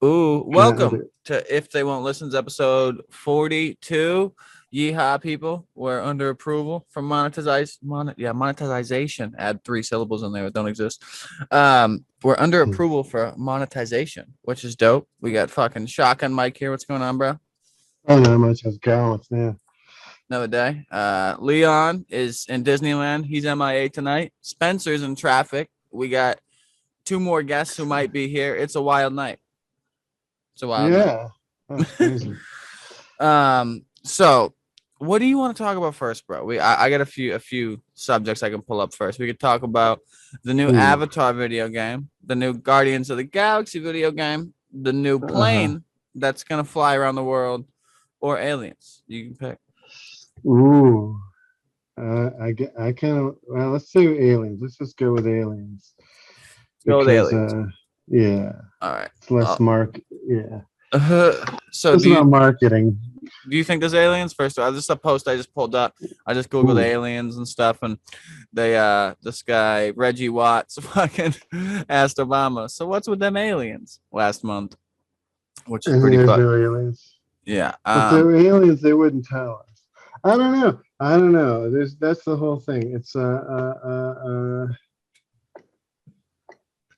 Ooh, Can't welcome edit. to If They Won't Listen's episode 42. Yeehaw, people. We're under approval for monetization. Add 3 syllables in there that don't exist. We're under approval for monetization, which is dope. We got fucking shotgun Mike here. What's going on, bro? Oh, not much. How's it going? Yeah. Another day. Leon is in Disneyland. He's MIA tonight. Spencer's in traffic. We got 2 more guests who might be here. It's a wild night. It's a wild night. Yeah. That's crazy. So what do you want to talk about first, bro? I got a few subjects I can pull up first. We could talk about the new Ooh. Avatar video game, the new Guardians of the Galaxy video game, the new Uh-huh. plane that's gonna fly around the world, or aliens. You can pick. Ooh. I kind of, well, let's say aliens. Let's just go with aliens Go with because, aliens. yeah, All right. it's less yeah. So It's about marketing. do you think there's aliens? First of all, this is a post I just pulled up. I just googled Ooh. aliens and stuff, and they this guy Reggie Watts fucking asked Obama, so what's with them aliens last month, which is And pretty there's fun. no aliens. Yeah. If there were aliens, they wouldn't tell us. I don't know. I don't know. That's the whole thing. It's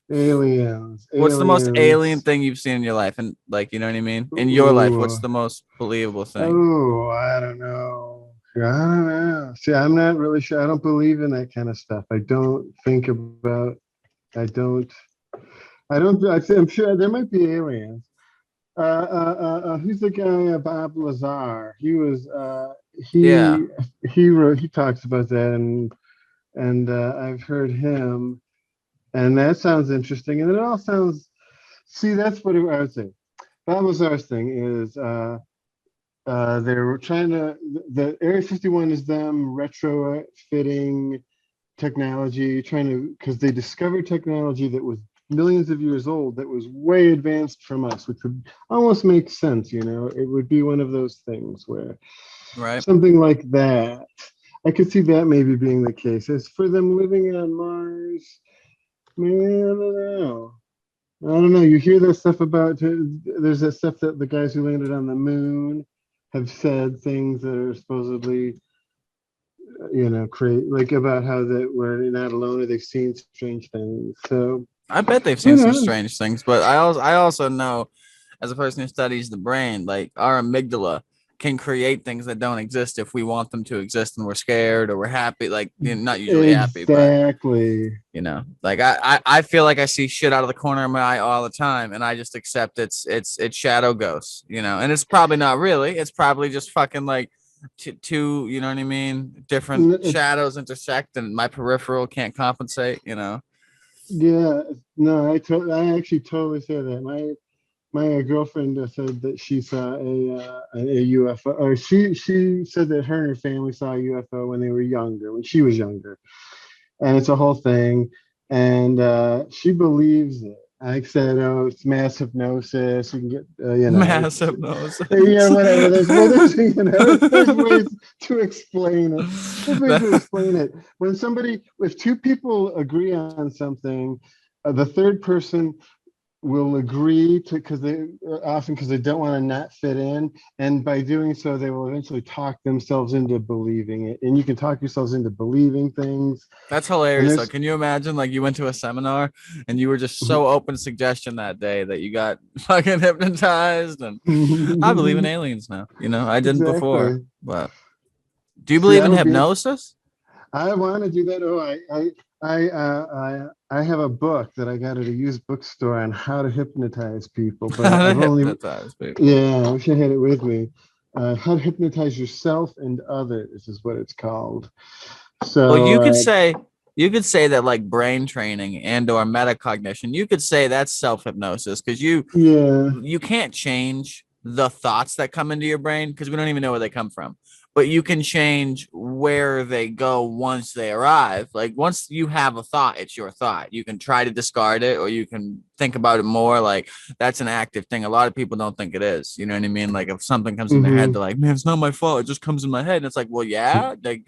aliens. What's the most alien Aliens. thing you've seen in your life? And like, you know what I mean? In your life, what's Ooh. the most believable thing? Oh, I don't know. I don't know. See, I'm not really sure. I don't believe in that kind of stuff. I don't think about. I don't. I don't. I'm sure there might be aliens. Who's the guy? Bob Lazar. He was. Yeah. He wrote. He talks about that, and I've heard him, and that sounds interesting. And it all sounds. See, that's what I would say. Bob Lazar's thing is. They're trying to the Area 51 is them retrofitting technology, trying to because they discovered technology that was millions of years old that was way advanced from us, which would almost make sense, you know. It would be one of those things where Right. something like that. I could see that maybe being the case. As for them living on Mars, man, I don't know. I don't know. You hear that stuff about there's that stuff that the guys who landed on the moon have said things that are supposedly, create like about how that we're not alone or they've seen strange things. So I bet they've who seen some knows? strange things, but I also know as a person who studies the brain, like our amygdala can create things that don't exist if we want them to exist and we're scared or we're happy, like not usually happy, but Exactly. like I feel like I see shit out of the corner of my eye all the time and I just accept it's shadow ghosts, and it's probably not really, it's probably just fucking like two, you know what I mean, different shadows intersect and my peripheral can't compensate. Yeah, no, I actually totally say that. My girlfriend said that she saw a UFO, or she said that her and her family saw a UFO when they were younger, when she was younger, and it's a whole thing, and she believes it. I said, "Oh, it's mass hypnosis. You can get, Mass hypnosis. yeah, whatever." There's ways to explain it. There's ways to explain it. If two people agree on something, the third person will agree to because they don't want to not fit in, and by doing so they will eventually talk themselves into believing it, and you can talk yourselves into believing things. That's And hilarious. So there's can you imagine like you went to a seminar and you were just so open suggestion that day that you got fucking hypnotized, and I believe in aliens now. I didn't before. exactly. But do you See, believe I in would be hypnosis? I want to do that. Oh, I have a book that I got at a used bookstore on how to hypnotize people, but How to I've only hypnotize people. yeah, I wish I had it with me. How to hypnotize yourself and others is what it's called. Well, So you could say that like brain training and or metacognition, you could say that's self-hypnosis because you yeah, you can't change the thoughts that come into your brain because we don't even know where they come from, but you can change where they go once they arrive. Like once you have a thought, it's your thought. You can try to discard it or you can think about it more. Like that's an active thing. A lot of people don't think it is. You know what I mean? Like if something comes in their head, hmm they're like, man, it's not my fault. It just comes in my head. And it's like, well, yeah, like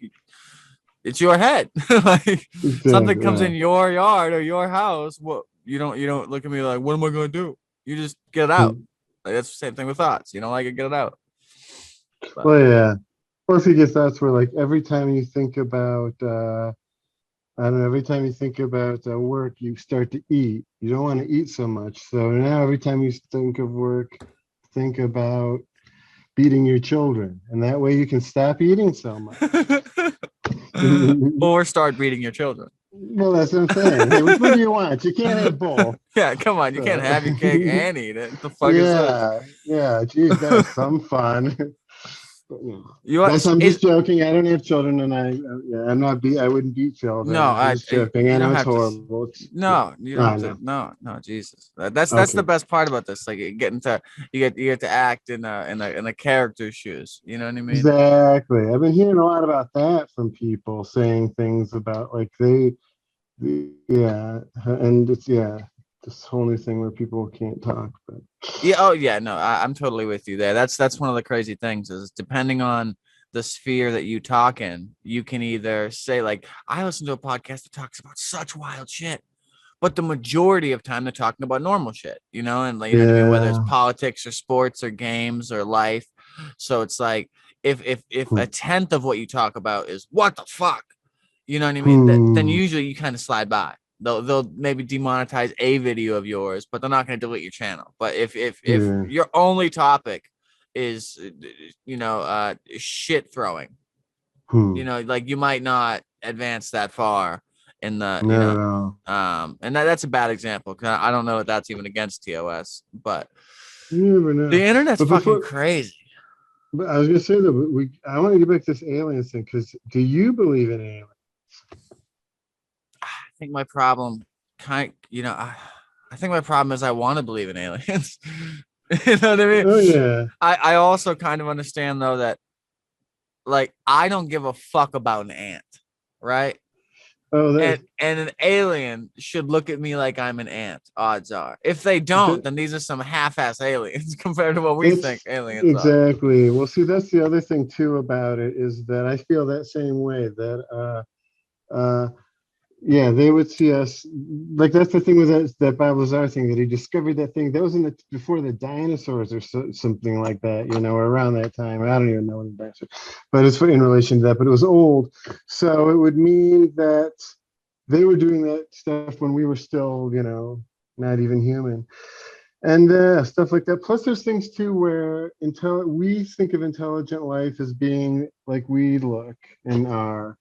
it's your head. Like something exactly. comes in your yard or your house. Well, you don't look at me like, what am I gonna do? You just get it out. Like, that's the same thing with thoughts. You don't like it, get it out. But Well, yeah. Or if you get thoughts where like every time you think about I don't know, every time you think about work, you start to eat. You don't want to eat so much. So now every time you think of work, think about beating your children. And that way you can stop eating so much. or start beating your children. Well, that's what I'm saying. Hey, which one do you want? You can't have both. Yeah, come on. You can't So, have your cake and eat it. What the fuck is this? yeah, yeah. Geez, that was some fun. But, you know, You that's I'm is just joking. I don't have children, and yeah, I'm not be. I wouldn't beat children. no, I'm just joking. I you don't know it's have to. horrible. Yeah, No, you don't I have to. know. No, Jesus. That's the Okay, best part about this. Like getting to you get to act in a character's shoes. You know what I mean? exactly. I've been hearing a lot about that from people saying things about like yeah, and it's yeah, this whole new thing where people can't talk. But Yeah. Oh yeah. No, I'm totally with you there. That's one of the crazy things is depending on the sphere that you talk in, you can either say like, I listen to a podcast that talks about such wild shit, but the majority of time they're talking about normal shit, and like, you know what I mean, whether it's yeah, politics or sports or games or life. So it's like if hmm, a tenth of what you talk about is what the fuck, you know what I mean, then hmm, usually you kind of slide by. They'll maybe demonetize a video of yours, but they're not going to delete your channel. But if yeah, your only topic is shit throwing, hmm, like you might not advance that far in the not at all. and that's a bad example because I don't know if that's even against TOS, but You never the know. internet's But fucking before, crazy. but I was gonna say though, I want to get back to this aliens thing because do you believe in aliens? I think my problem I think my problem is I want to believe in aliens. You know what I mean? Oh yeah. I also kind of understand though that like I don't give a fuck about an ant, right? Oh, And an alien should look at me like I'm an ant. Odds are, if they don't, that then these are some half-ass aliens compared to what we think that's aliens are. exactly. Well, see, that's the other thing too about it is that I feel that same way that uh yeah, they would see us like that's the thing with that Bob Lazar thing that he discovered that thing that was before the dinosaurs or something like that, or around that time. I don't even know when the dinosaurs, but it's in relation to that. But it was old, so it would mean that they were doing that stuff when we were still, not even human, and stuff like that. Plus, there's things too where we think of intelligent life as being like we look and are.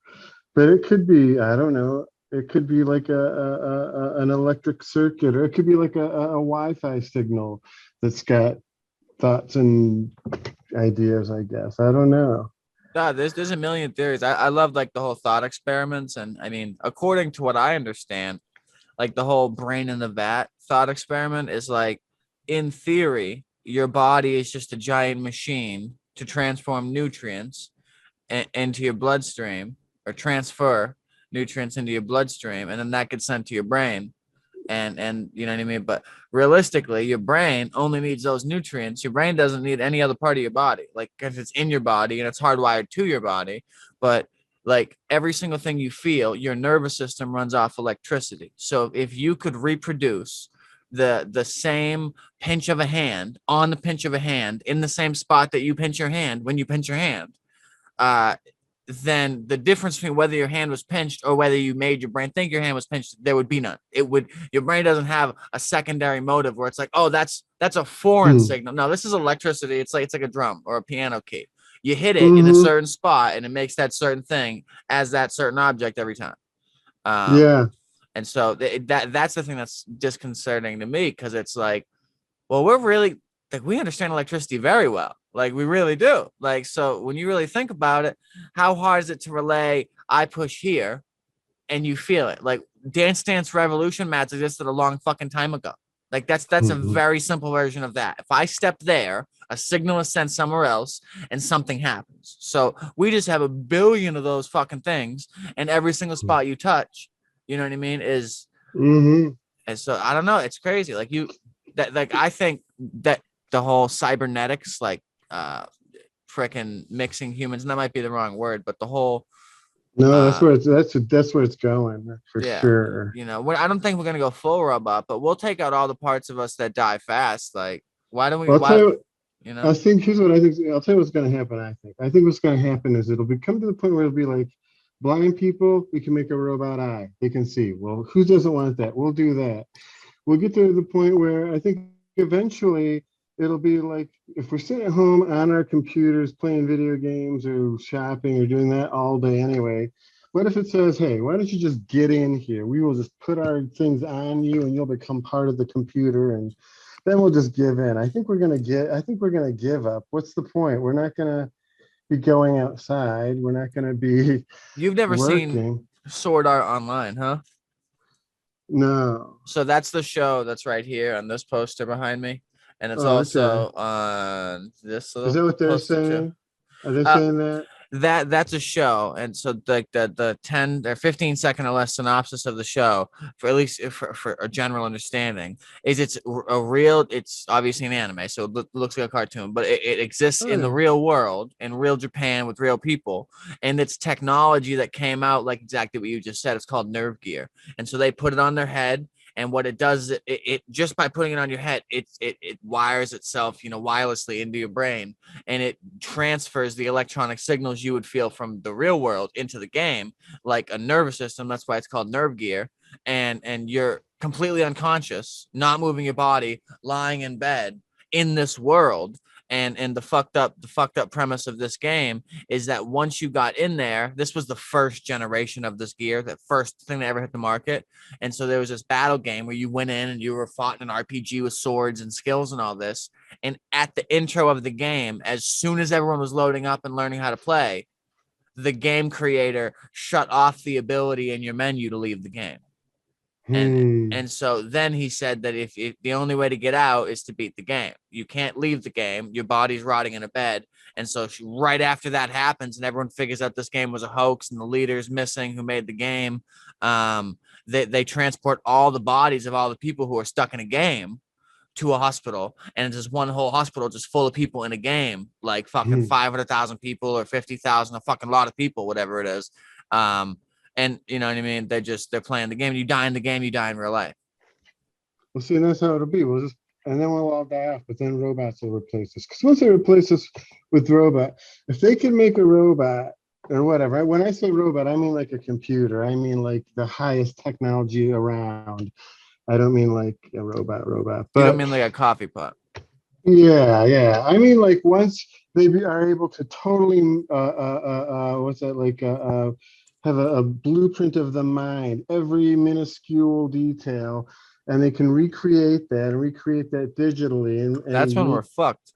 But it could be, I don't know, it could be like an electric circuit, or it could be like a Wi-Fi signal that's got thoughts and ideas, I guess. I don't know. There's a million theories. I love like the whole thought experiments, and I mean, according to what I understand, like the whole brain in the vat thought experiment is like, in theory, your body is just a giant machine to transform nutrients into your bloodstream or transfer nutrients into your bloodstream, and then that gets sent to your brain. And you know what I mean? But realistically, your brain only needs those nutrients. Your brain doesn't need any other part of your body. Like, because it's in your body and it's hardwired to your body. But like every single thing you feel, your nervous system runs off electricity. So if you could reproduce the same pinch of a hand on the pinch of a hand in the same spot that you pinch your hand when you pinch your hand, uh, then the difference between whether your hand was pinched or whether you made your brain think your hand was pinched, there would be none. Your brain doesn't have a secondary motive where it's like, oh, that's a foreign Hmm. signal. No, this is electricity. It's like a drum or a piano key. You hit it in a Mm-hmm. certain spot and it makes that certain thing as that certain object every time. Um, Yeah. and so that's the thing that's disconcerting to me because it's like, well, we're really like we understand electricity very well. Like we really do. Like, so when you really think about it, how hard is it to relay I push here and you feel it? Like Dance Dance Revolution mats existed a long fucking time ago. Like that's a Mm-hmm. very simple version of that. If I step there, a signal is sent somewhere else and something happens. So we just have a billion of those fucking things, and every single spot you touch, you know what I mean, is Mm-hmm. and so I don't know. It's crazy. Like I think that the whole cybernetics, like freaking mixing humans, and that might be the wrong word, but the whole No, that's Uh, where that's where it's going for yeah, sure. I don't think we're gonna go full robot, but we'll take out all the parts of us that die fast. Like, why don't we? Well, I'll tell Why, you. you I know? think here's what I think. I'll tell you what's going to happen. I think what's going to happen is it'll be come to the point where it'll be like blind people. We can make a robot eye. They can see. Well, who doesn't want that? We'll do that. We'll get to the point where I think eventually it'll be like if we're sitting at home on our computers playing video games or shopping or doing that all day anyway. What if it says, "Hey, why don't you just get in here? We will just put our things on you, and you'll become part of the computer, and then we'll just give in." I think we're gonna give up. What's the point? We're not gonna be going outside. We're not gonna be You've never seen working. Sword Art Online, huh? No. So that's the show that's right here on this poster behind me, and it's Oh, okay. also on this Is little that what they're poster too. saying? Are they Uh, saying that? that's a show, and so the 10 or 15-second or less synopsis of the show, for at least for a general understanding, is it's obviously an anime, so it looks like a cartoon, but it exists Oh in the yeah. real world, in real Japan, with real people, and it's technology that came out like exactly what you just said. It's called nerve gear, and so they put it on their head. And what it does, it just by putting it on your head, it wires itself, wirelessly into your brain, and it transfers the electronic signals you would feel from the real world into the game, like a nervous system. That's why it's called nerve gear. And you're completely unconscious, not moving your body, lying in bed in this world. And the fucked up premise of this game is that once you got in there, this was the first generation of this gear, that first thing that ever hit the market. And so there was this battle game where you went in and you were fought in an RPG with swords and skills and all this. And at the intro of the game, as soon as everyone was loading up and learning how to play, the game creator shut off the ability in your menu to leave the game. And Hmm. and so then he said that if the only way to get out is to beat the game, you can't leave the game. Your body's rotting in a bed. And so right after that happens, and everyone figures out this game was a hoax, and the leader's missing who made the game, they transport all the bodies of all the people who are stuck in a game to a hospital, and it's just one whole hospital just full of people in a game, like fucking Hmm. 500,000 people or 50,000, a fucking lot of people, whatever it is. Um, and you know what I mean? They're playing the game. You die in the game, you die in real life. Well, see, and that's how it'll be. We'll just and then we'll all die off, but then robots will replace us. Because once they replace us with robot, if they can make a robot or whatever, when I say robot, I mean like a computer. I mean like the highest technology around. I don't mean like a robot. You don't But mean like a coffee pot? yeah, yeah. I mean like once are able to totally, what's that like? Have a blueprint of the mind, every minuscule detail, and they can recreate that digitally, That's when we're fucked.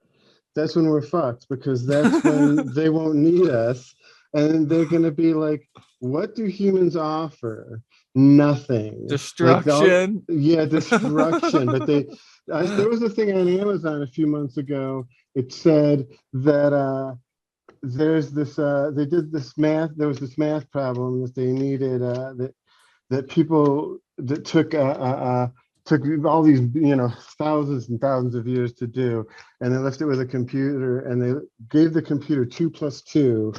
that's when we're fucked because that's when they won't need us, and they're gonna be like, what do humans offer? Nothing. Like Destruction. yeah, destruction. But there was a thing on Amazon a few months ago. It said that they did this math. There was this math problem that they needed that people that took all these thousands and thousands of years to do, and they left it with a computer, and they gave the computer 2 plus 2,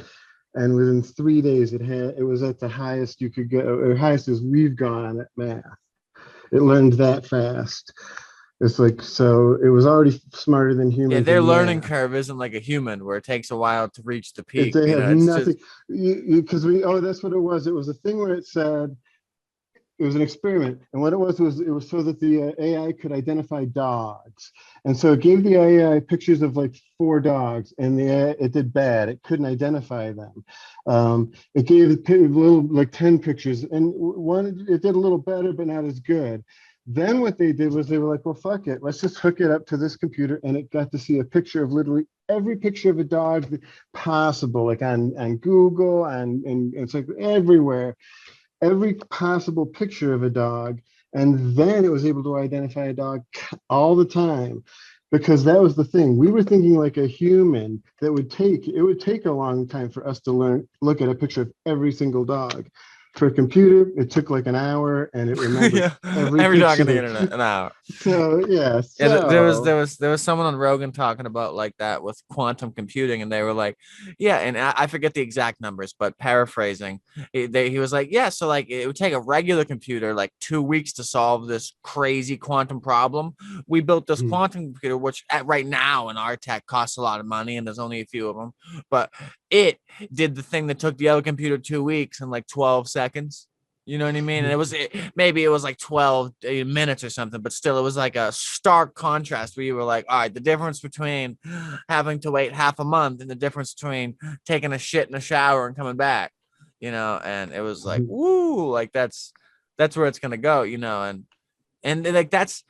and within 3 days it was at the highest you could go, or highest as we've gone at math. It learned that fast. It's like, so it was already smarter than Yeah, humans their in learning math. curve isn't like a human where it takes a while to reach the If peak. they have It's just nothing, because that's what it was. It was a thing where it said it was an experiment, and what it was it was so that the AI could identify dogs, and so it gave the AI pictures of like 4 dogs, and it did bad. It couldn't identify them. It gave it little like 10 pictures, and one it did a little better, but not as good. Then what they did was they were like, well, fuck it, let's just hook it up to this computer, and it got to see a picture of literally every picture of a dog possible, like on Google, and it's like everywhere, every possible picture of a dog, and then it was able to identify a dog all the time, because that was the thing. We were thinking like a human, that would take a long time for us to look at a picture of every single dog. For a computer, it took like an hour, and it remembered Yeah, every every talk picture on the that. internet an hour. So yeah, Yeah, there was so someone on Rogan talking about like that with quantum computing, and they were like, yeah, and I forget the exact numbers, but paraphrasing, he was like, yeah, so like it would take a regular computer like 2 weeks to solve this crazy quantum problem. We built this hmm, quantum computer, which at right now in our tech costs a lot of money, and there's only a few of them, but it did the thing that took the other computer 2 weeks in like 12 seconds. You know what I mean? And maybe it was like 12 minutes or something, but still, it was like a stark contrast where you were like, all right, the difference between having to wait half a month and the difference between taking a shit in a shower and coming back, and it was like, woo, like that's where it's gonna go, and like that's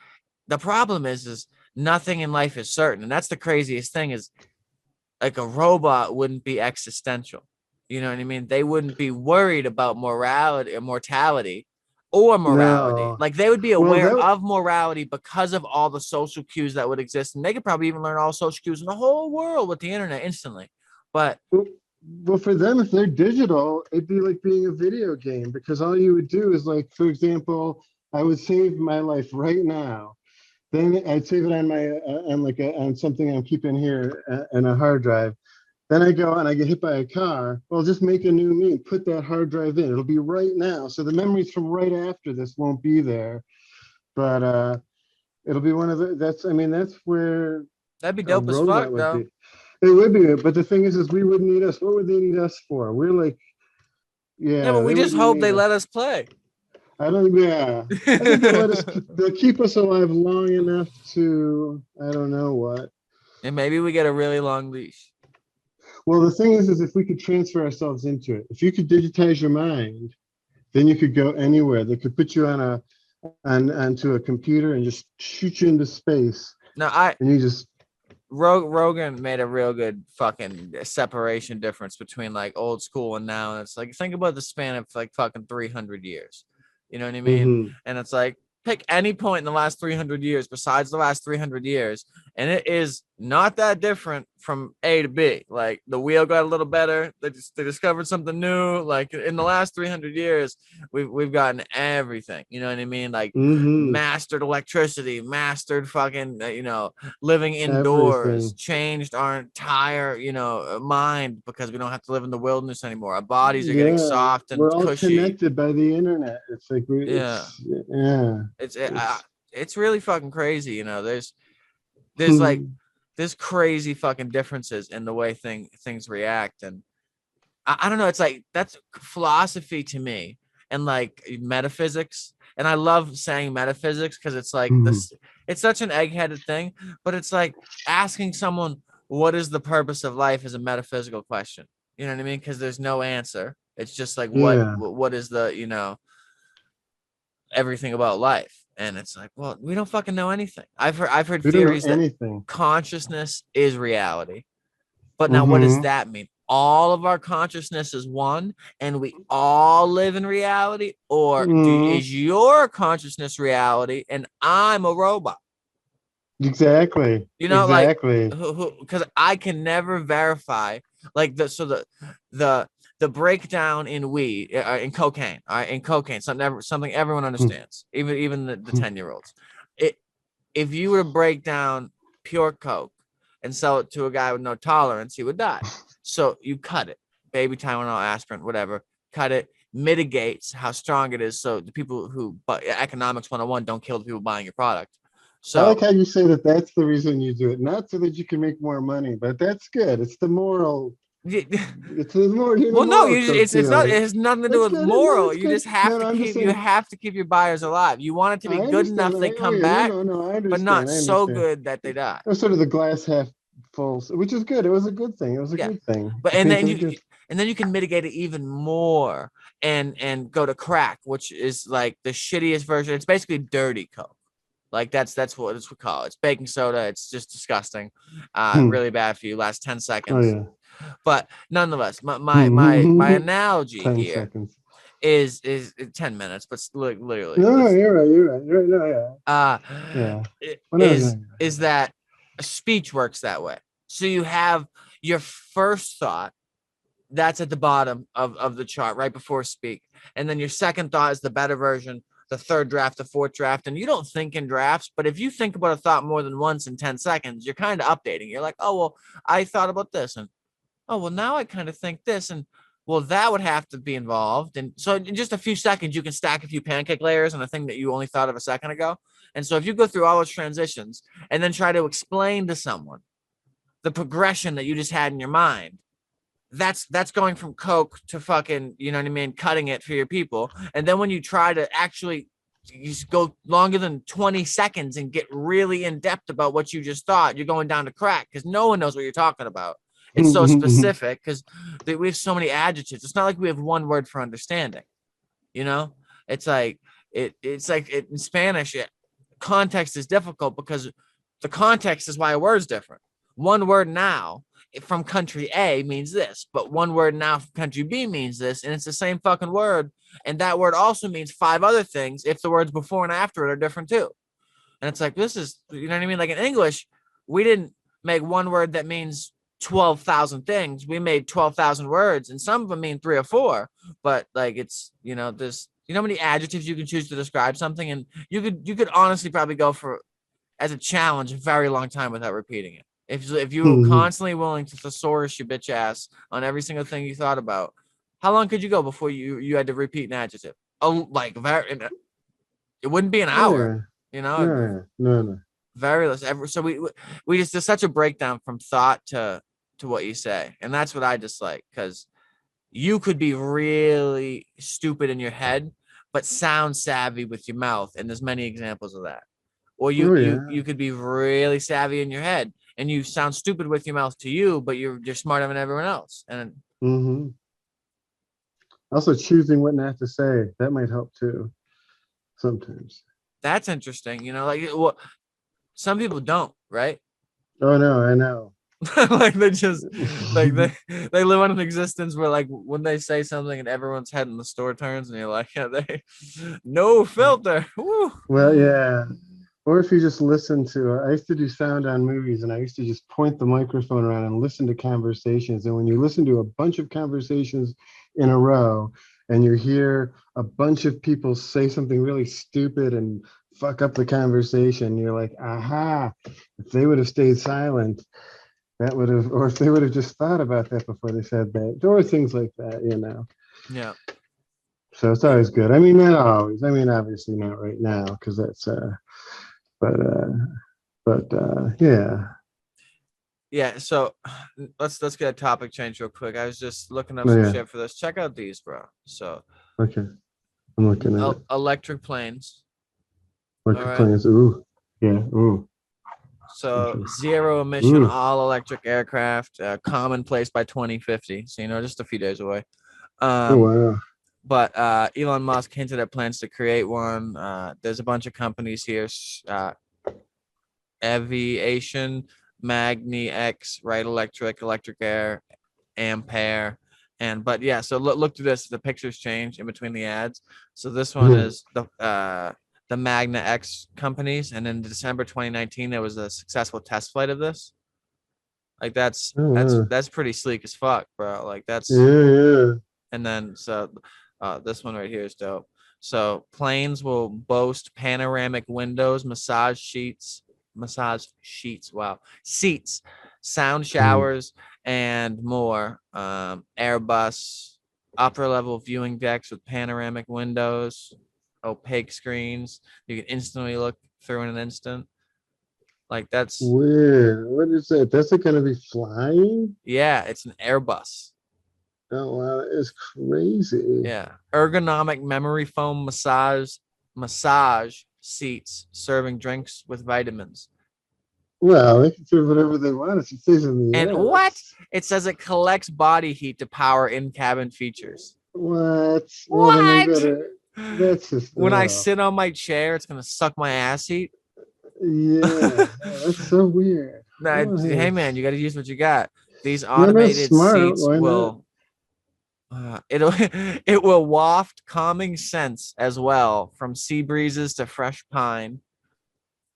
the problem is nothing in life is certain, and that's the craziest thing is like a robot wouldn't be existential. You know what I mean? They wouldn't be worried about morality or mortality or morality. no. Like they would be Well, aware that of morality because of all the social cues that would exist. And they could probably even learn all social cues in the whole world with the internet instantly. But well, for them, if they're digital, it'd be like being a video game because all you would do is like, for example, I would save my life right now. Then I'd save it on my on something I'm keeping here in a hard drive. Then I go and I get hit by a car. Well, just make a new me, put that hard drive in. It'll be right now. So the memories from right after this won't be there. But it'll be one of the that's I mean, that's where that'd be a dope as fuck, robot would though. be. It would be, but the thing is we wouldn't need us. What would they need us for? We're like, Yeah, but yeah, we they just wouldn't hope need they us. let us play. I don't, yeah. I think they'll keep us alive long enough to, I don't know what. And maybe we get a really long leash. Well, the thing is if we could transfer ourselves into it, if you could digitize your mind, then you could go anywhere. They could put you onto a computer and just shoot you into space, Now, I and you just Rogan made a real good fucking separation difference between like old school and now. And it's like, think about the span of like fucking 300 years. You know what I mean? mm-hmm. And it's like, pick any point in the last 300 years besides the last 300 years. And it is not that different from A to B. Like the wheel got a little better. They discovered something new. Like in the last 300 years, we've gotten everything. You know what I mean? Like Mm-hmm. mastered electricity, mastered fucking, living indoors, Everything. changed our entire, mind because we don't have to live in the wilderness anymore. Our bodies are getting Yeah, soft and we're all cushy. connected by the internet. It's like Yeah, yeah, it's it's it's really fucking crazy. There's like hmm, there's crazy fucking differences in the way things react, and I don't know. It's like that's philosophy to me, and like metaphysics. And I love saying metaphysics because it's like hmm, this. It's such an egg-headed thing, but it's like asking someone what is the purpose of life is a metaphysical question. You know what I mean? Because there's no answer. It's just like yeah. what is the everything about life, and it's like, well, we don't fucking know anything. I've heard We don't know theories that anything. consciousness is reality. But now, what does Hmm. that mean? All of our consciousness is one, and we all live in reality, or Hmm. is your consciousness reality, and I'm a robot? Exactly. Like Exactly. because I can never verify like the the breakdown in weed in cocaine, all right, in cocaine, something everyone Hmm. understands, even the 10-year-olds. It If you were to break down pure coke and sell it to a guy with no tolerance, he would die. So you cut it, baby Tylenol, aspirin, whatever, cut it, mitigates how strong it is. So the people who, but economics 101, don't kill the people buying your product. I like So how you say that that's the reason you do it, not so that you can make more money, but that's good. It's the moral. It's the more the well, no, moral code it's not. deal. It has nothing to do That's with good. No, moral. it's You good. just have No, to no, I'm just keep. You saying. have to keep your buyers alive. You want it to be I good understand. enough they Oh come yeah, no, back, no, no. I but not understand. I so understand. good that they die. It was sort of the glass half full, which is good. It was a good thing. It was a Yeah, good thing. but I think it was good. and then you can mitigate it even more and go to crack, which is like the shittiest version. It's basically dirty coke. Like that's what we call it. It's baking soda. It's just disgusting. Hmm. Really bad for you. Last 10 Oh seconds. yeah. But nonetheless, my analogy 10 here seconds. is 10 minutes, but literally, No, no, let's you're right. You're right. You're right. No, yeah. uh Yeah. Well, no, is no, is that a speech works that way. So you have your first thought, That's at the bottom of the chart right before speak. And then your second thought is the better version, the third draft, the fourth draft. And you don't think in drafts, but if you think about a thought more than once in 10 seconds, you're kind of updating. You're like, oh, well, I thought about this. And oh, well, now I kind of think this. And well, that would have to be involved. And so in just a few seconds, you can stack a few pancake layers on a thing that you only thought of a second ago. And so if you go through all those transitions and then try to explain to someone the progression that you just had in your mind, that's going from Coke to fucking, you know what I mean, cutting it for your people. And then when you try to actually you just go longer than 20 seconds and get really in depth about what you just thought, you're going down to crack because no one knows what you're talking about. It's so specific because we have so many adjectives. It's not like we have one word for understanding, you know. It's like in Spanish, context is difficult because the context is why a word's different. One word now from country A means this, but one word now from country B means this, and it's the same fucking word. And that word also means 5 other things if the words before and after it are different too. And it's like, this is, you know what I mean? Like in English, we didn't make one word that means 12,000 things. We made 12,000 words, and some of them mean 3 or 4. But like, it's, you know, there's, you know how many adjectives you can choose to describe something, and you could honestly probably go for as a challenge a very long time without repeating it. If you were constantly willing to thesaurus your bitch ass on every single thing you thought about, how long could you go before you had to repeat an adjective? Oh, like it wouldn't be an hour, you know. No. Very less ever. So we just there's such a breakdown from thought to what you say, and that's what I dislike, because you could be really stupid in your head but sound savvy with your mouth, and there's many examples of that. Or you could be really savvy in your head and you sound stupid with your mouth to you, but you're smarter than everyone else. And also choosing what not to say, that might help too sometimes. That's interesting, you know, like well, some people don't, right? Oh no, I know. Like they just like they live on an existence where like when they say something and everyone's head in the store turns and you're like, yeah, they no filter. Woo. Well, yeah. Or if you just listen to, I used to do sound on movies, and I used to just point the microphone around and listen to conversations. And when you listen to a bunch of conversations in a row, and you hear a bunch of people say something really stupid and fuck up the conversation, you're like, aha, if they would have stayed silent, that would have, or if they would have just thought about that before they said that, or things like that, you know. Yeah. So it's always good. I mean, not always. I mean, obviously not right now, because that's but yeah. So let's get a topic change real quick. I was just looking up some shit for this. Check out these, bro. So okay, I'm looking at it. Electric planes. Electric planes. Ooh, yeah. Ooh. So zero emission, all electric aircraft, commonplace by 2050. So, you know, just a few days away. Oh wow. But Elon Musk hinted at plans to create one. There's a bunch of companies here. Aviation, Magni X, Right Electric, Electric Air, Ampere. But yeah, so look through this. The pictures change in between the ads. So this one is the Magna X companies, and in December 2019 there was a successful test flight of this. Like that's pretty sleek as fuck, bro. Like that's yeah. And then so this one right here is dope. So planes will boast panoramic windows, massage sheets, wow, seats, sound showers, and more. Airbus upper level viewing decks with panoramic windows, opaque screens. You can instantly look through in an instant. Like that's weird. What is that? That's it gonna be flying? Yeah, it's an Airbus. Oh wow, that is crazy. Yeah. Ergonomic memory foam massage seats serving drinks with vitamins. Well, they can serve whatever they want. It says in the and air. What? It says it collects body heat to power in-cabin features. What? Well, that's just when I sit on my chair, it's gonna suck my ass heat. Yeah, that's so weird. Nah, hey man, you got to use what you got. These automated seats will it will waft calming scents as well, from sea breezes to fresh pine,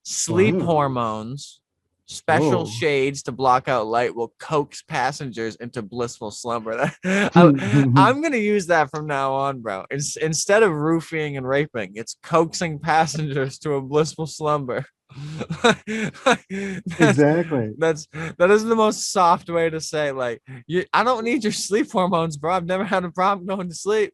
sleep hormones, Special Whoa. shades to block out light will coax passengers into blissful slumber. I'm gonna use that from now on, bro. Instead of roofing and raping, it's coaxing passengers to a blissful slumber. that's Exactly. that is the most soft way to say, like, I don't need your sleep hormones, bro. I've never had a problem going to sleep.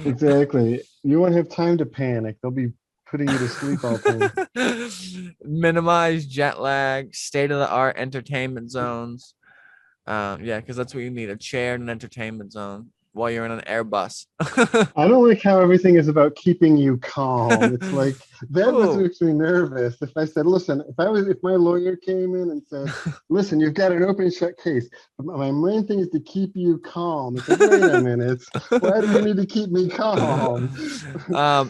Exactly. You won't have time to panic. They'll be putting you to sleep all the Minimize jet lag, state of the art entertainment zones. Yeah, because that's what you need, a chair and an entertainment zone while you're in an Airbus. I don't like how everything is about keeping you calm. It's like that what Ooh. makes me nervous. If I said, listen, if my lawyer came in and said, listen, you've got an open shut case. My main thing is to keep you calm. It's like, wait a minute. Why do you need to keep me calm?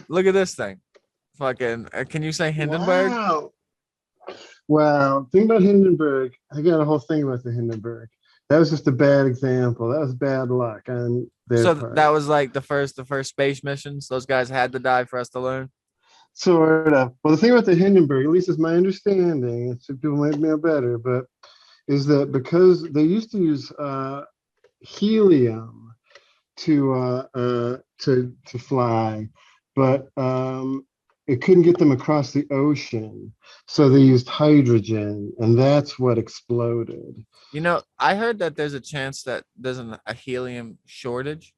Look at this thing. Fucking, can you say Hindenburg? Wow. Wow. Thing about Hindenburg, I got a whole thing about the Hindenburg. That was just a bad example. That was bad luck on their So part. that was like the first space missions. Those guys had to die for us to learn. Sort of. Well, the thing about the Hindenburg, at least is my understanding, some people might know better, but is that because they used to use helium to fly, but it couldn't get them across the ocean, so they used hydrogen, and that's what exploded. You know, I heard that there's a chance that there's a helium shortage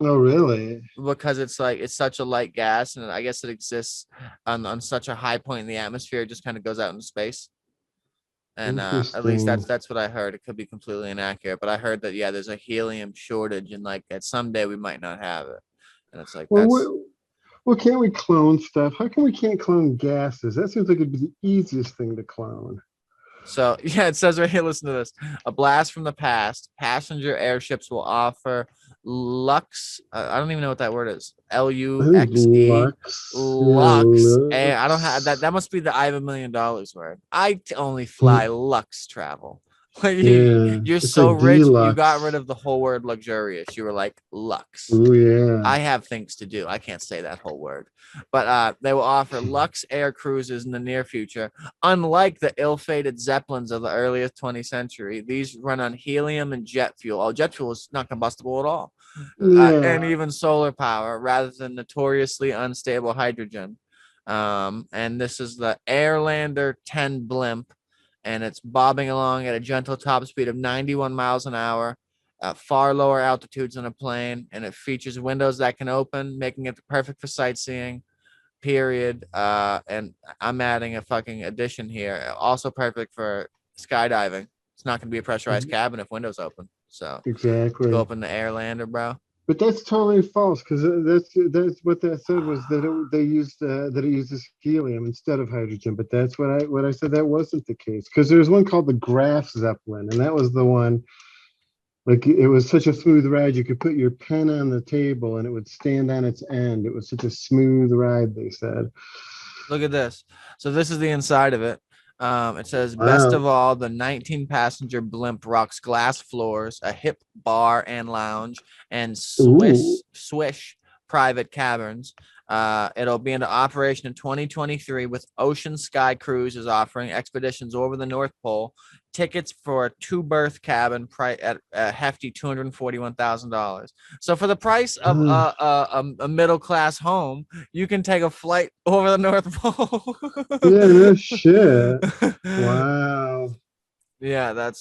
Oh, really? because it's like it's such a light gas, and I guess it exists on such a high point in the atmosphere, it just kind of goes out into space. And at least Interesting. that's what I heard. It could be completely inaccurate, but I heard that, yeah, there's a helium shortage, and like that someday we might not have it. And it's like Well, that's well, can't we clone stuff? How come we can't clone gases? That seems like it'd be the easiest thing to clone. so. Yeah, it says right here. Listen to this: a blast from the past. Passenger airships will offer lux. I don't even know what that word is. I think Luxe. Lux. Yeah, Lux. And I don't have that. Lux. That must be the I have $1 million word. Only fly Lux travel. Like Yeah, you're it's so like rich, you got rid deluxe. of the whole word luxurious. You were like Lux. Oh yeah. I have things to do. I can't say that whole word. But they will offer Lux air cruises in the near future. Unlike the ill-fated Zeppelins of the earliest 20th century, these run on helium and jet fuel. Oh, jet fuel is not combustible at all. And Yeah. even solar power rather than notoriously unstable hydrogen. And this is the Airlander 10 blimp, and it's bobbing along at a gentle top speed of 91 miles an hour at far lower altitudes than a plane, and it features windows that can open, making it perfect for sightseeing. Period. And I'm adding a fucking addition here. Also perfect for skydiving. It's not going to be a pressurized cabin if windows open. So go Exactly. up in the Airlander, bro. But that's totally false because that's what that said was that they used that it uses helium instead of hydrogen. But that's what I said that wasn't the case because there's one called the Graf Zeppelin, and that was the one. Like it was such a smooth ride, you could put your pen on the table and it would stand on its end. It was such a smooth ride, they said. Look at this. So this is the inside of it. It says, best Wow. of all, the 19 passenger blimp rocks glass floors, a hip bar and lounge, and Ooh. swish private caverns. It'll be into operation in 2023 with Ocean Sky Cruises offering expeditions over the North Pole. Tickets for a two-berth cabin at a hefty $241,000. So for the price of a middle-class home, you can take a flight over the North Pole. Yeah, no shit. Wow. Yeah, Well,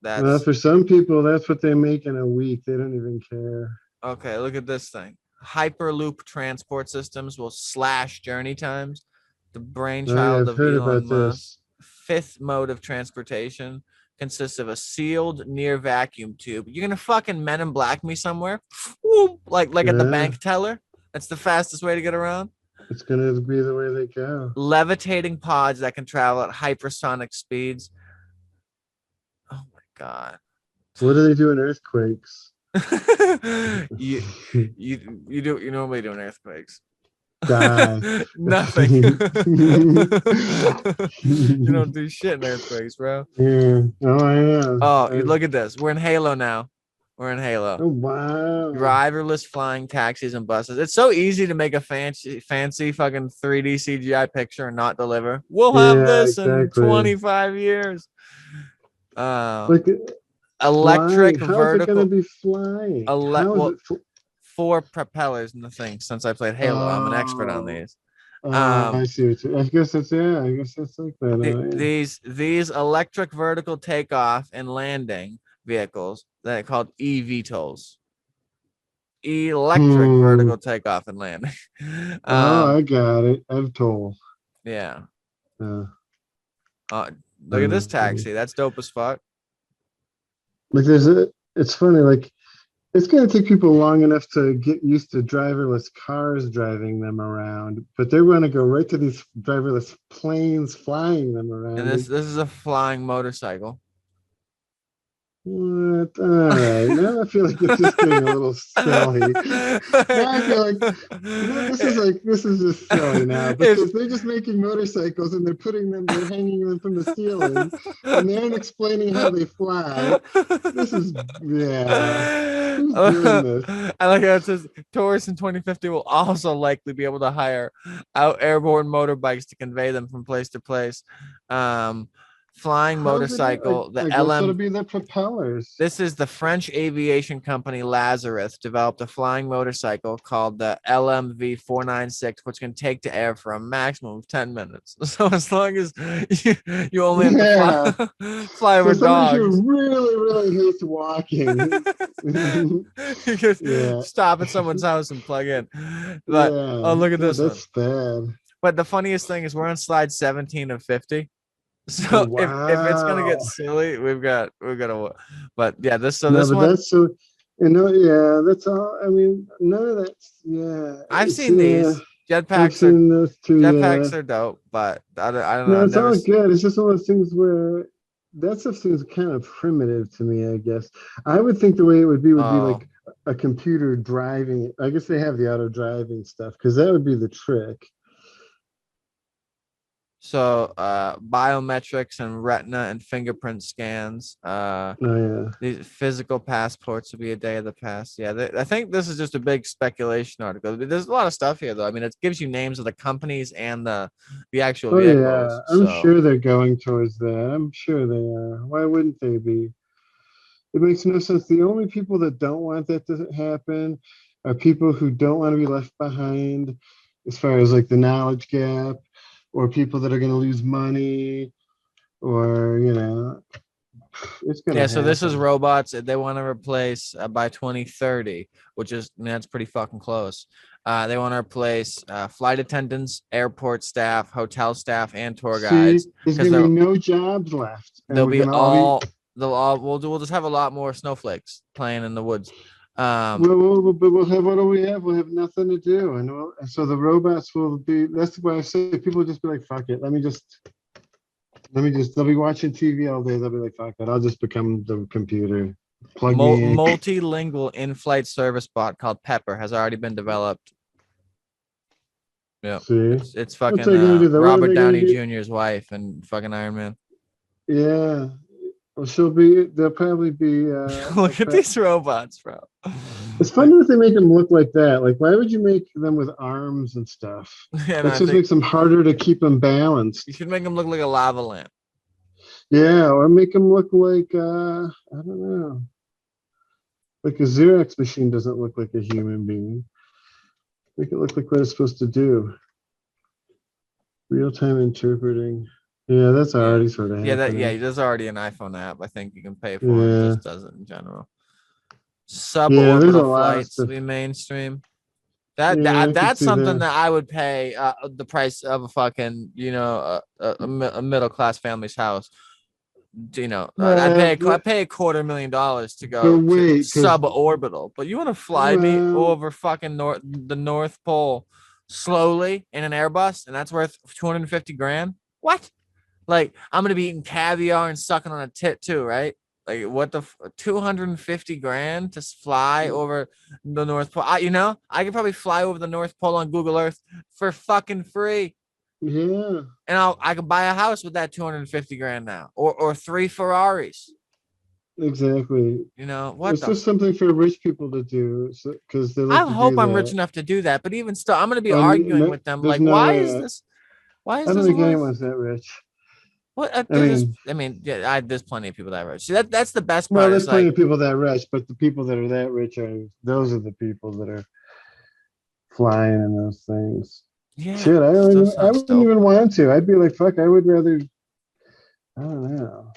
that's for some people, that's what they make in a week. They don't even care. okay. Look at this thing. Hyperloop transport systems will slash journey times. The Oh yeah, brainchild I've of heard Elon about Musk. this. Fifth mode of transportation consists of a sealed near vacuum tube. You're gonna fucking Men in Black me somewhere, like at the Yeah, bank teller. That's the fastest way to get around. it's gonna be the way they go. Levitating pods that can travel at hypersonic speeds. Oh my god. What do they do in earthquakes? you you normally do in earthquakes. Die. Nothing. You don't do shit in earthquakes, bro. Yeah. Oh, I am. Oh, you look at this. We're in Halo now. We're in Halo. Oh wow. Driverless flying taxis and buses. It's so easy to make a fancy fucking 3D CGI picture and not deliver. We'll have Yeah, this in exactly. 25 years. Like flying. Electric How is it gonna vertical be flying? How is well it? 4 propellers in the thing. Since I played Halo, I'm an expert on Oh, these. I Um, see what you. I guess it's yeah. I guess it's like that. Yeah. these electric vertical takeoff and landing vehicles that are called eVTOLs. Electric Hmm. vertical takeoff and landing. Oh, um, I got it. I've told. yeah. Uh, Uh, Look at this funny. taxi. That's dope as fuck. Like there's a. It's funny. Like it's gonna take people long enough to get used to driverless cars driving them around, but they're gonna go right to these driverless planes flying them And around. this is a flying motorcycle. What? All right. Now I feel like it's just getting a little silly. Now I feel like this is just silly now If because they're just making motorcycles and they're hanging them from the ceiling and they aren't explaining how they fly. This is yeah. Who's doing this? I like how it says tourists in 2050 will also likely be able to hire out airborne motorbikes to convey them from place to place. Flying How's it gonna, motorcycle, the I guess it'll LM. be the propellers. This is the French aviation company Lazarus developed a flying motorcycle called the LMV 496, which can take to air for a maximum of 10 minutes. So as long as you only have to Yeah. fly So over somebody dogs. who really, really hates walking. You just Yeah. stop at someone's house and plug in. But Yeah. oh, look at God, this one. that's bad. But the funniest thing is we're on slide 17 of 50. Oh, So if it's gonna get wow. silly, we've got to. But yeah, No, this but one that's so, yeah, that's all. I mean, none of that's, yeah, I've it's, seen yeah, these I've jetpacks are seen those too, yeah. jetpacks are dope, but I don't know. No, I've it's never. all good. It's just one of those things where that stuff seems kind of primitive to me, I guess. I would think the way it would be Oh, like a computer driving it. I guess they have the auto driving stuff because that would be the trick. so biometrics and retina and fingerprint scans. Oh, yeah. These physical passports would be a day of the past. Yeah, I think this is just a big speculation article. There's a lot of stuff here, though. I mean, it gives you names of the companies and the actual Oh, yeah. vehicles. I'm So sure they're going towards that. I'm sure they are. Why wouldn't they be? It makes no sense. The only people that don't want that to happen are people who don't want to be left behind as far as like the knowledge gap, or people that are going to lose money, or, it's going to yeah, so this is happen. robots they want to replace by 2030, which is that's pretty fucking close. They want to replace flight attendants, airport staff, hotel staff, and tour See, guides there's because going to be no jobs left, and they'll we're be going to all be. all they'll all we'll just have a lot more snowflakes playing in the woods. Um, But we'll have what do we have? We'll have nothing to do, and so the robots will be. That's why I say people will just be like, "Fuck it, let me just." They'll be watching TV all day. They'll be like, "Fuck it, I'll just become the computer. Plug me in." multilingual in-flight service bot called Pepper has already been developed. Yeah, See, it's what's fucking they gonna do? Though? What are Robert they gonna Downey do? Jr.'s wife and fucking Iron Man. Yeah, well, she'll be. They'll probably be. Look at these robots, bro. It's Like, funny that they make them look like that. Like, why would you make them with arms and stuff? and That I just think makes them harder to keep them you balanced. should make him look like a lava lamp. Yeah, or make them look like I don't know. Like a Xerox machine doesn't look like a human being. Make it look like what it's supposed to do. Real time interpreting. Yeah, that's Yeah, already sort of yeah. happening. There's already an iPhone app. I think you can pay for, and it Yeah. just does it in general. Yeah, there's a Suborbital lot of flights stuff. will be mainstream. Yeah, I could That's see something that. that I would pay the price of a fucking a middle class family's house. Uh, I but, pay $250,000 to but go to wait, because suborbital. But you want to fly me well, over fucking the North Pole slowly in an Airbus, and that's worth 250 grand? What? Like I'm gonna be eating caviar and sucking on a tit too, right? Like what the 250 grand to fly over the North Pole? I could probably fly over the North Pole on Google Earth for fucking free, yeah. and I could buy a house with that 250 grand now, or 3 Ferraris. exactly. You know what It's the? just something for rich people to do, because they I like to hope do I'm rich that. enough to do that, but even still, I'm gonna be Oh, arguing no, with them there's like, no why way. is this? Why I is don't this think worth? anyone's that rich. What? I mean, I mean, yeah, there's plenty of people that are rich. See, that's the best well, part. there's Is plenty like, of people that rich, but the people that are that rich are those are the people that are flying in those things. yeah, Shit, still I sounds wouldn't dope. even want to. I'd be like, fuck, I would rather. I don't know.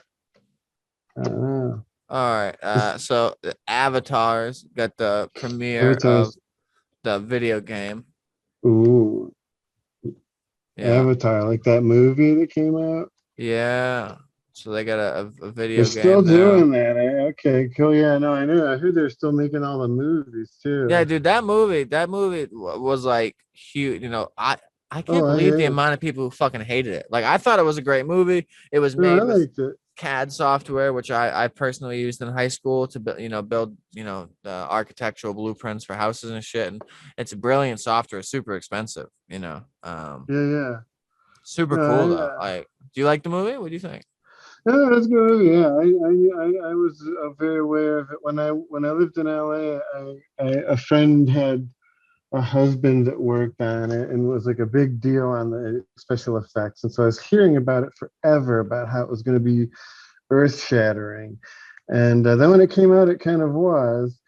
I don't know. All right. Just So the Avatars got the premiere of avatars. the video game. Ooh, Yeah. Avatar, like that movie that came out. Yeah. So they got a They're video still game now. doing that. Okay, cool. Yeah, no, I knew. I heard they're still making all the movies Yeah, too. dude, that movie was like huge. You know, I can't Oh, I believe the hear. amount of people who fucking hated it. Like, I thought it was a great movie. It was No, I made with liked it. CAD software, which I personally used in high school to build the architectural blueprints for houses and shit. And it's brilliant software, super expensive. Yeah, yeah. Super No, cool though. Like, do you like the movie? What do you think? no, that's a good movie. Yeah, I was very aware of it when I lived in LA. A friend had a husband that worked on it and was like a big deal on the special effects, and so I was hearing about it forever about how it was going to be earth shattering, and then when it came out, it kind of was.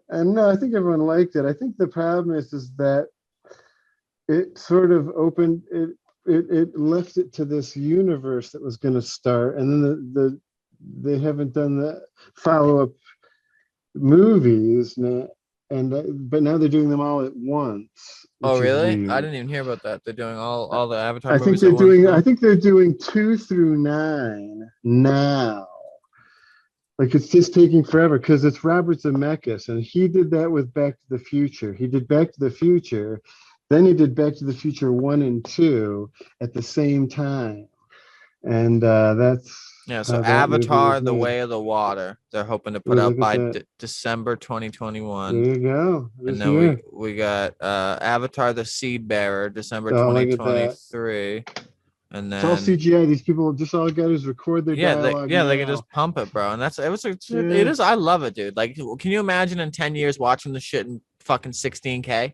And no, I think everyone liked it. I think the problem is that it sort of opened it left it to this universe that was going to start, and then they haven't done the follow-up movies now, and but now they're doing them all at once, Oh, which is really? I weird. didn't even hear about that. They're doing all the Avatar movies at once I now. think they're doing 2 through 9 now. Like it's just taking forever because it's Robert Zemeckis, and he did that with Back to the Future. He did Back to the Future, then he did Back to the Future 1 and 2 at the same time, and that's Yeah, so how that movie Avatar: was The made. Way of the Water, they're hoping to put Ooh, out look at by that! December There 2021. you go, And this then year. we got Avatar: The Seed Bearer, December Oh, look at that! 2023. And It's all then CGI. These people just all got is record their dialogue they can now. just pump it, bro. And it Yeah, is, I love it, dude. Like, can you imagine in 10 years watching the shit in fucking 16K?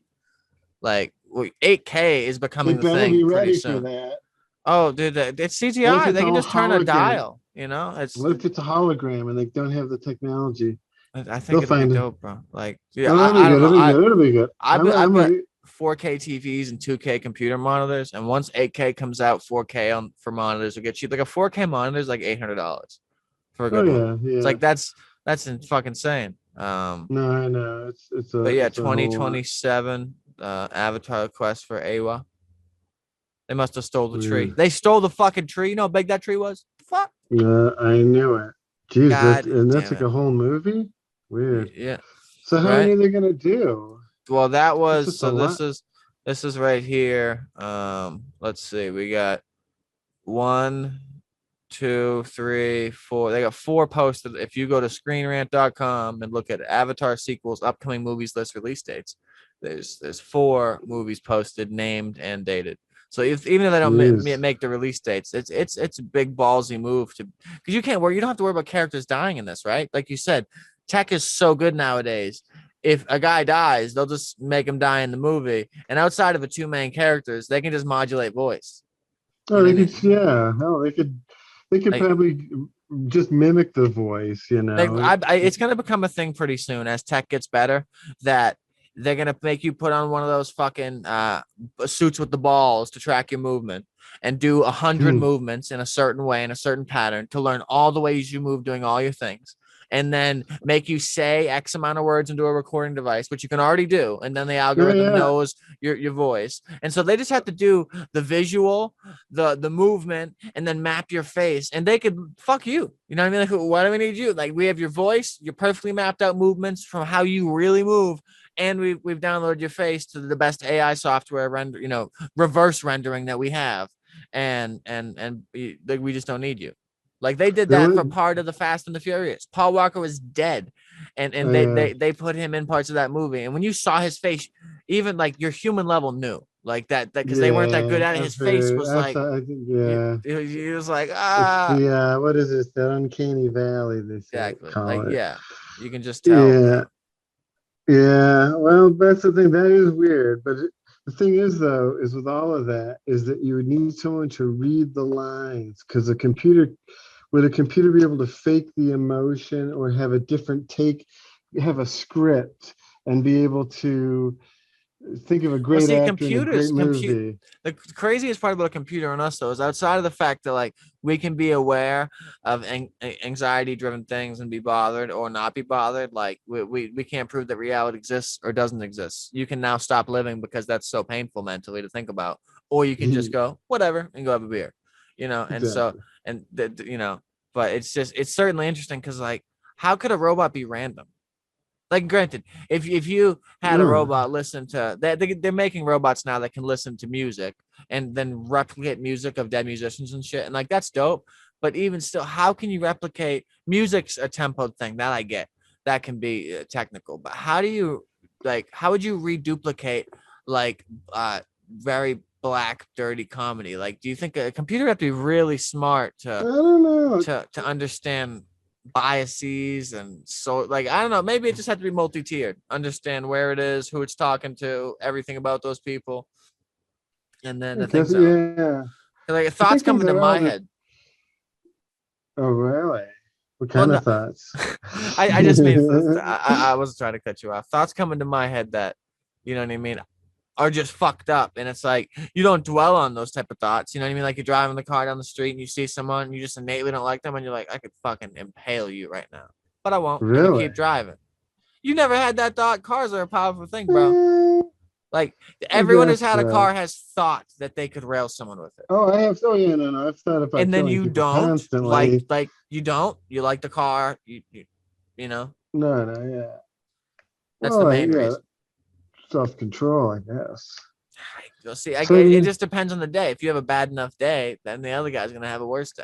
Like, 8K is they becoming the better thing be pretty ready for soon. that. Oh, dude, it's What if CGI. it's They can all just turn a hologram? dial, you know? What if it's a hologram and they don't have the technology? I think They'll it'll be find it. dope, bro. Like, yeah, Oh, that'll be I don't good. know. It'll be good. It'll be good. I've I'm got ready. 4K TVs and 2K computer monitors, and once 8K comes out, 4K for monitors will get cheap. Like a 4K monitor is like $800 for a Oh good one. yeah, It's yeah. like that's fucking insane. No, I know. But yeah, It's a whole lot. 2027 Avatar Quest for Awa. They must have stole the tree. Weird. They stole the fucking tree. You know how big that tree was? Fuck. Yeah, I knew it. Jeez, God that's damn like it. a whole movie. Weird. Yeah. So how many Right. are they gonna do? Well, that That's was just a so. lot. This is right here. Let's see. We got one, two, three, four. They got four posted. If you go to screenrant.com and look at Avatar sequels, upcoming movies list release dates, there's four movies posted, named and dated. So even if they don't Jeez. make the release dates, it's a big ballsy move to because you don't have to worry about characters dying in this, right? Like you said, tech is so good nowadays. If a guy dies, they'll just make him die in the movie, and outside of the two main characters, they can just modulate voice. You Oh, know they what I could. mean? Yeah. Hell, they could Like probably just mimic the voice. You like know. it's gonna become a thing pretty soon as tech gets better that they're gonna make you put on one of those fucking suits with the balls to track your movement and do 100 Hmm. movements in a certain way in a certain pattern to learn all the ways you move doing all your things and then make you say X amount of words into a recording device, which you can already do, and then the Yeah, algorithm yeah. knows your voice, and so they just have to do the visual, the movement, and then map your face, and they could fuck you. You know what I mean? Like, why do we need you? Like, we have your voice, your perfectly mapped out movements from how you really move, and we've downloaded your face to the best AI software reverse rendering that we have, and like, we just don't need you. Like they did There that was. for part of the Fast and the Furious. Paul Walker was dead, and Uh, they put him in parts of that movie. And when you saw his face, even like your human level knew. like that because they weren't that Yeah, good at it. I've His face heard. was like, I think, yeah. he was like, It's ah, the what is this? That uncanny valley they say exactly. Like, call it. yeah, you can just tell, Yeah, yeah. Well, that's the thing. That is weird. But the thing is, though, is with all of that, is that you would need someone to read the lines because a computer would a computer be able to fake the emotion or have a different take, have a script, and be able to think of a Well, great see, actor in a computers great compute. movie. The craziest part about a computer and us though is outside of the fact that like we can be aware of anxiety-driven things and be bothered or not be bothered. Like we can't prove that reality exists or doesn't exist. You can now stop living because that's so painful mentally to think about, or you can just go whatever and go have a beer, you know. And so Exactly. and you know, but it's certainly interesting because like how could a robot be random? Like, granted, if you had a No. robot listen to they're making robots now that can listen to music and then replicate music of dead musicians and shit, and like that's dope. But even still, how can you replicate music's a tempo thing that I get that can be technical, but how do you like how would you reduplicate like very black dirty comedy? Like, do you think a computer would have to be really smart I don't know. to understand biases and so like I don't know, maybe it just had to be multi-tiered, understand where it is, who it's talking to, everything about those people, and then I the guess, things out yeah. like I thoughts think things coming to are all my the. head. Oh, really? What Well, kind no, of thoughts? I just mean I wasn't trying to cut you off. Thoughts coming to my head that you know what I mean are just fucked up, and it's like you don't dwell on those type of thoughts, you know what I mean? Like you're driving the car down the street and you see someone and you just innately don't like them and you're like I could fucking impale you right now, but I won't, and you Really? keep driving. You never had that thought? Cars are a powerful thing, bro. Eh, Like I everyone who's guess had a so. car has thought that they could rail someone with it. Oh, I have. Oh, yeah, no, no. I've thought about And then killing you people don't constantly. you don't, you like the car, you know, No, no, yeah. that's the Well, main yeah, reason. self-control, I guess. You'll see, So it you, just depends on the day. If you have a bad enough day, then the other guy's going to have a worse day.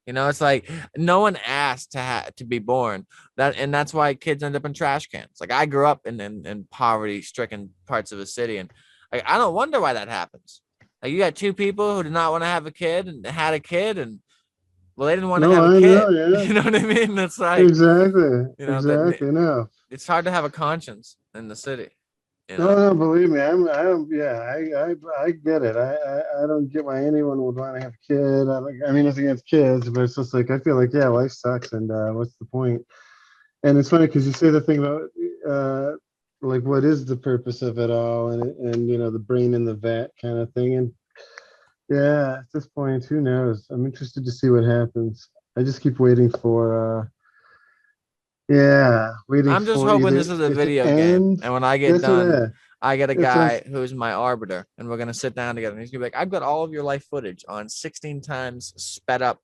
You know, it's like no one asked to be born. And that's why kids end up in trash cans. Like I grew up in poverty-stricken parts of a city, and like I don't wonder why that happens. Like you got two people who did not want to have a kid and had a kid, and well, they didn't want to no, have a I know, kid. yeah, You know what I mean? That's like, exactly, you know, that exactly. No, it's hard to have a conscience in the city, you no, know? no. Believe me, I don't. Yeah, I get it. I don't get why anyone would want to have a kid. I mean, nothing against kids, but it's just like I feel like, yeah, life sucks, and what's the point? And it's funny because you say the thing about uh, like what is the purpose of it all, and you know the brain in the vat kind of thing. And yeah, at this point, who knows? I'm interested to see what happens. I just keep waiting for yeah, waiting I'm just for hoping either this is a it to video game. end. And when I get That's what done, I get a it guy sounds. who's my arbiter, and we're gonna sit down together. And he's gonna be like, I've got all of your life footage on 16 times sped up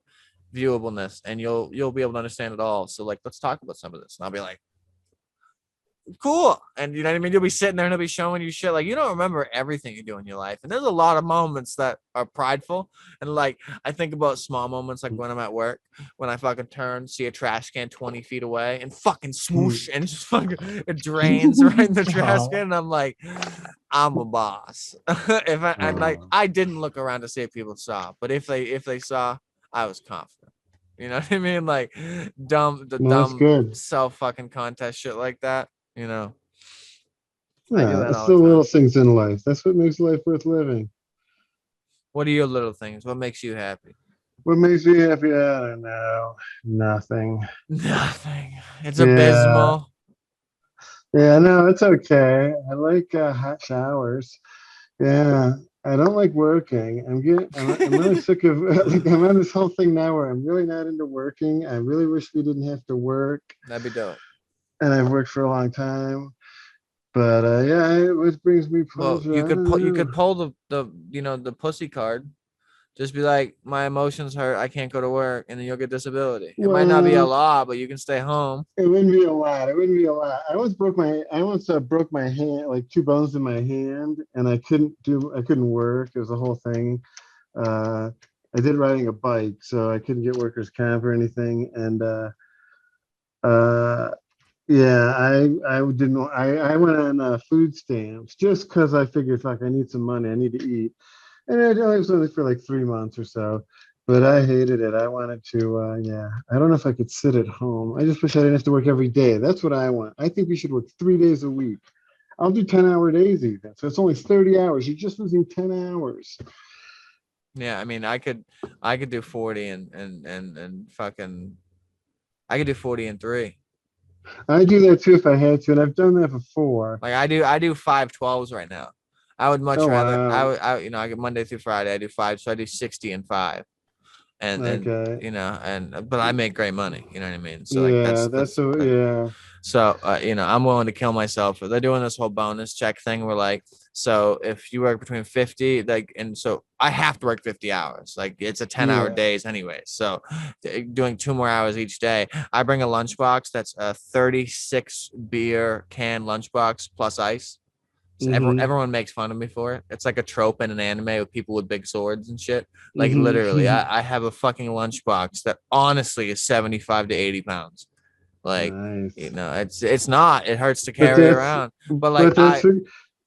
viewableness, and you'll be able to understand it all. So like let's talk about some of this. And I'll be like, cool. And you know what I mean? You'll be sitting there and he'll be showing you shit. Like you don't remember everything you do in your life. And there's a lot of moments that are prideful. And like I think about small moments like when I'm at work, when I fucking turn, see a trash can 20 feet away and fucking swoosh and just fucking it drains right in the trash can. And I'm like, I'm a boss. If I and like Oh, I didn't look around to see if people saw, but if they saw, I was confident. You know what I mean? Like no, that's dumb good. self fucking contest shit like that. You know, I do Yeah, that it's all the the little time. things in life. That's what makes life worth living. What are your little things? What makes you happy? What makes me happy? I don't know. Nothing. Nothing. It's Yeah. abysmal. Yeah, no, it's okay. I like hot showers. Yeah, I don't like working. I'm really sick of like I'm on this whole thing now where I'm really not into working. I really wish we didn't have to work, That'd be dope. and I've worked for a long time. But yeah, it brings me Well, pleasure. I don't you know. could pull the you know the pussy card. Just be like, my emotions hurt. I can't go to work, and then you'll get disability. It might not be a Well, law, but you can stay home. it wouldn't be a lot. It wouldn't be a lot. I once broke my hand, like two bones in my hand, and I couldn't work. It was a whole thing. Uh, I did riding a bike, so I couldn't get workers' comp or anything. And uh, Yeah, I didn't. I went on food stamps just because I figured, fuck, I need some money. I need to eat, and I was only for like 3 months or so. But I hated it. I wanted to. Yeah, I don't know if I could sit at home. I just wish I didn't have to work every day. That's what I want. I think we should work 3 days a week. I'll do 10-hour days even. So it's only 30 hours. You're just losing 10 hours. Yeah, I mean, I could do 40 and fucking I could do 40 and 3. I do that too if I had to, and I've done that before. Like I do 5 12s right now. I would much Oh rather wow. I get Monday through Friday. I do 5, so I do 60 and 5. And Okay. but I make great money, you know what I mean? So like Yeah, that's the thing. yeah. So I'm willing to kill myself. They're doing this whole bonus check thing where like, so if you work between 50, like, and so I have to work 50 hours. Like it's a 10-hour Yeah. days anyway. So doing 2 more hours each day. I bring a lunchbox that's a 36 beer can lunchbox plus ice. So Mm-hmm. everyone makes fun of me for it. It's like a trope in an anime with people with big swords and shit. Like literally, Mm-hmm. I have a fucking lunchbox that honestly is 75 to 80 pounds. Like, Nice. it's not. It hurts to But carry that's around. But like but that's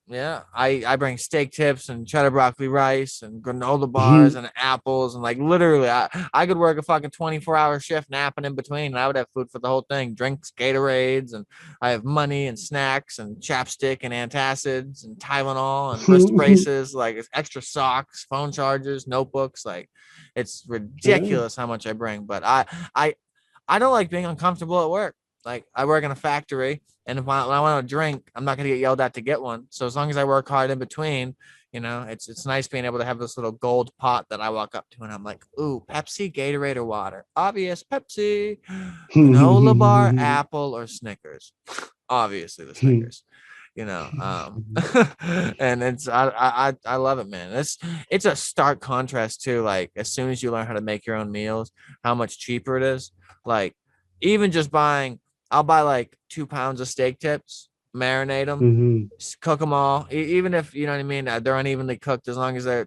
yeah, I bring steak tips and cheddar broccoli rice and granola bars and apples and like literally I could work a fucking 24-hour shift napping in between and I would have food for the whole thing. Drinks, Gatorades, and I have money and snacks and chapstick and antacids and Tylenol and wrist braces, like extra socks, phone chargers, notebooks. Like it's yeah. ridiculous how much I bring. But I I don't like being uncomfortable at work. Like I work in a factory, and if when I want to drink, I'm not going to get yelled at to get one. So as long as I work hard in between, it's nice being able to have this little gold pot that I walk up to, and I'm like, ooh, Pepsi, Gatorade, or water. Obvious, Pepsi, granola bar, apple, or Snickers. Obviously, the Snickers. And I love it, man. It's a stark contrast too. Like as soon as you learn how to make your own meals, how much cheaper it is. Like even just buying I'll buy like 2 pounds of steak tips, marinate them, cook them all. Even if you know what I mean, they're unevenly cooked. As long as they're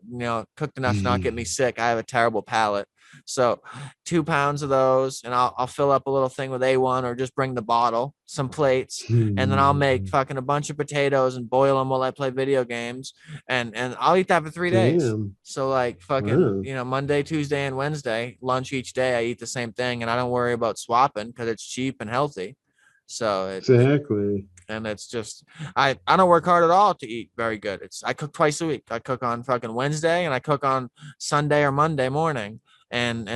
cooked enough to not get me sick. I have a terrible palate, so 2 pounds of those, and I'll fill up a little thing with A1 or just bring the bottle, some plates, and then I'll make fucking a bunch of potatoes and boil them while I play video games, and I'll eat that for 3 days. Damn. So like fucking, Wow. Monday, Tuesday, and Wednesday, lunch each day, I eat the same thing, and I don't worry about swapping because it's cheap and healthy. So Exactly. and it's just I don't work hard at all to eat very good. I cook twice a week. I cook on fucking Wednesday and I cook on Sunday or Monday morning. And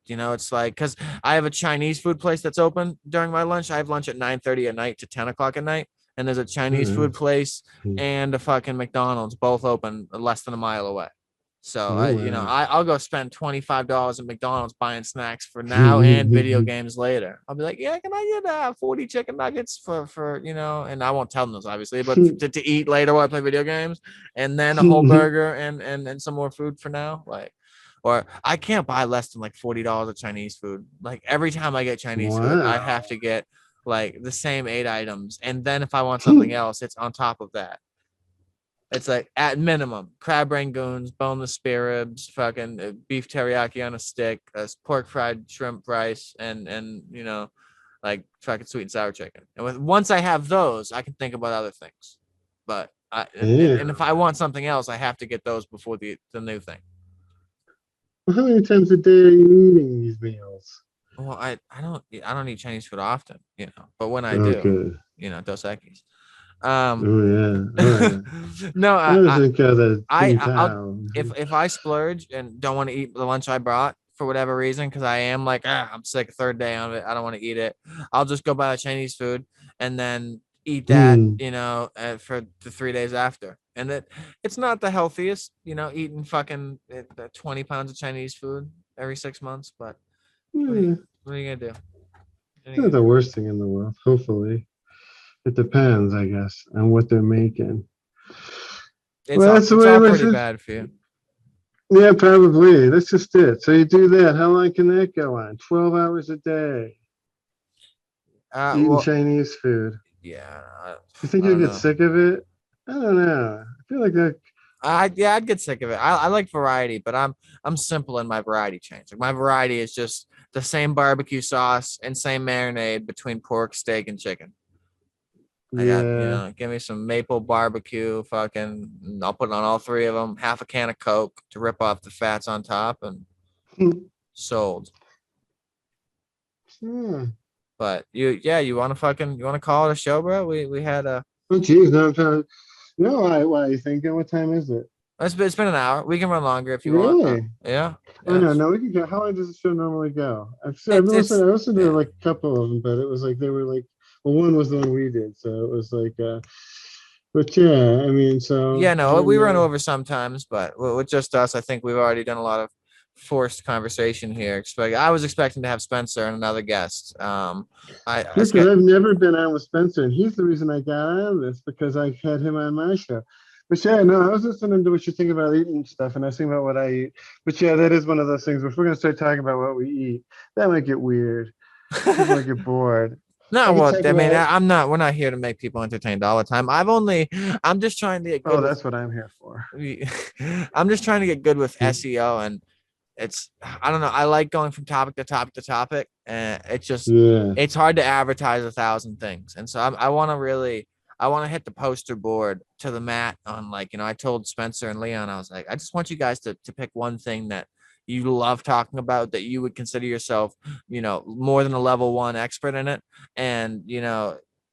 it's like because I have a Chinese food place that's open during my lunch. I have lunch at 9:30 at night to 10 o'clock at night, and there's a Chinese food Oh, place and a fucking McDonald's, both open less than a mile away. So oh wow. I'll go spend $25 at McDonald's buying snacks for now and video games later. I'll be like, yeah, can I get 40 chicken nuggets for and I won't tell them this obviously, but to eat later while I play video games, and then a whole burger and some more food for now, like. Or I can't buy less than like $40 of Chinese food. Like every time I get Chinese food, I Wow. have to get like the same 8 items, and then if I want something else, it's on top of that. It's like at minimum crab rangoons, boneless spare ribs, fucking beef teriyaki on a stick, pork fried shrimp rice, and like fucking sweet and sour chicken. And once I have those, I can think about other things. But and if Damn. I want something else, I have to get those before the new thing. Well, how many times a day are you eating these meals? Well, I don't eat Chinese food often, but when I do, Okay. Dos Equis. Um, Oh yeah. Oh yeah. no, I was think the I Qing I'll Tao. if I splurge and don't want to eat the lunch I brought for whatever reason, because I am like, I'm sick, third day of it, I don't want to eat it. I'll just go buy the Chinese food and then eat that, for the 3 days after. And it's not the healthiest, eating fucking 20 pounds of Chinese food every 6 months, but Yeah, what are you gonna do? What are not you the gonna do? worst thing in the world. Hopefully, it depends, I guess, on what they're making. It's Well, all that's the it's way all my pretty sister. bad for you. Yeah, probably. That's just it. So you do that. How long can that go on? 12 hours a day eating Well, Chinese food. yeah, You think I you'll don't get know. sick of it? I don't know. I feel like that. Yeah, I'd get sick of it. I like variety, but I'm simple in my variety change. Like my variety is just the same barbecue sauce and same marinade between pork, steak, and chicken. I got, Yeah. give me some maple barbecue, fucking, I'll put on all three of them, half a can of Coke to rip off the fats on top, and sold. Yeah. But you want to you want to call it a show, bro? We had a, Oh, geez, no, I'm trying. No, why are you thinking? What time is it? it's been an hour. We can run longer if you want. Really? Yeah, Oh yeah. no, no, we can go. How long does the show normally go? I've It's been listening. it's I listened to yeah. like a couple of them, but it was like they were like, well, one was the one we did, so it was like, but yeah, I mean, so Yeah, no, when we run over sometimes, but with just us, I think we've already done a lot of forced conversation here. I was expecting to have Spencer and another guest. I yeah, because ske- I've never been on with Spencer, and he's the reason I got on this because I had him on my show. But yeah, no, I was listening to what you think about eating stuff, and I was thinking about what I eat. But yeah, that is one of those things. If we're gonna start talking about what we eat, that might get weird. People might get bored. No, I could well, talk I mean, about. I'm not. We're not here to make people entertained all the time. I'm just trying to get good Oh, with. that's what I'm here for. I'm just trying to get good with Hmm. SEO, and I don't know. I like going from topic to topic to topic, and Yeah. it's hard to advertise 1,000 things. And so I want to really, I want to hit the poster board to the mat on, like, I told Spencer and Leon, I was like, I just want you guys to pick one thing that you love talking about, that you would consider yourself, more than a level one expert in it. And,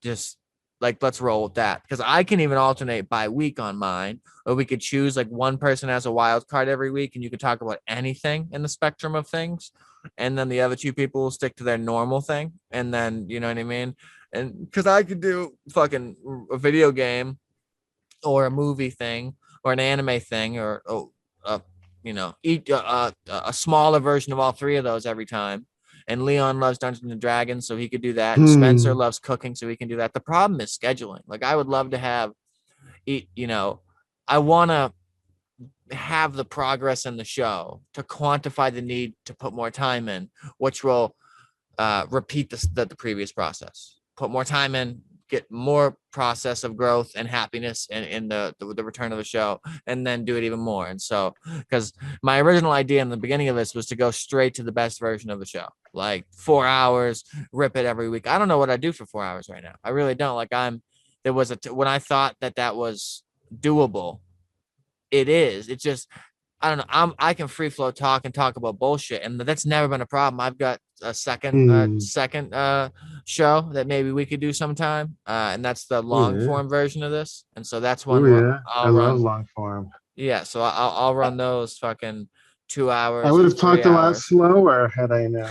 just like, let's roll with that. Cause I can even alternate by week on mine, or we could choose like one person as a wild card every week, and you could talk about anything in the spectrum of things. And then the other two people will stick to their normal thing. And then, you know what I mean? And because I could do fucking a video game or a movie thing or an anime thing, or eat a smaller version of all three of those every time. And Leon loves Dungeons and Dragons, so he could do that. And Spencer Hmm. loves cooking, so he can do that. The problem is scheduling. Like, I would love to have eat, I want to have the progress in the show to quantify the need to put more time in, which will repeat the previous process. Put more time in, get more process of growth and happiness in the return of the show, and then do it even more. And so, because my original idea in the beginning of this was to go straight to the best version of the show, like 4 hours, rip it every week. I don't know what I do for 4 hours right now. I really don't. Like, there was when I thought that was doable, it is. It's just, I don't know. I can free flow talk and talk about bullshit, and that's never been a problem. I've got a Hmm. second show that maybe we could do sometime, and that's the Oh long yeah. form version of this. And so that's Oh one where yeah. I I'll love run. long form. Yeah, so I'll run those fucking two I hours would or have three talked a lot hours. slower had I known.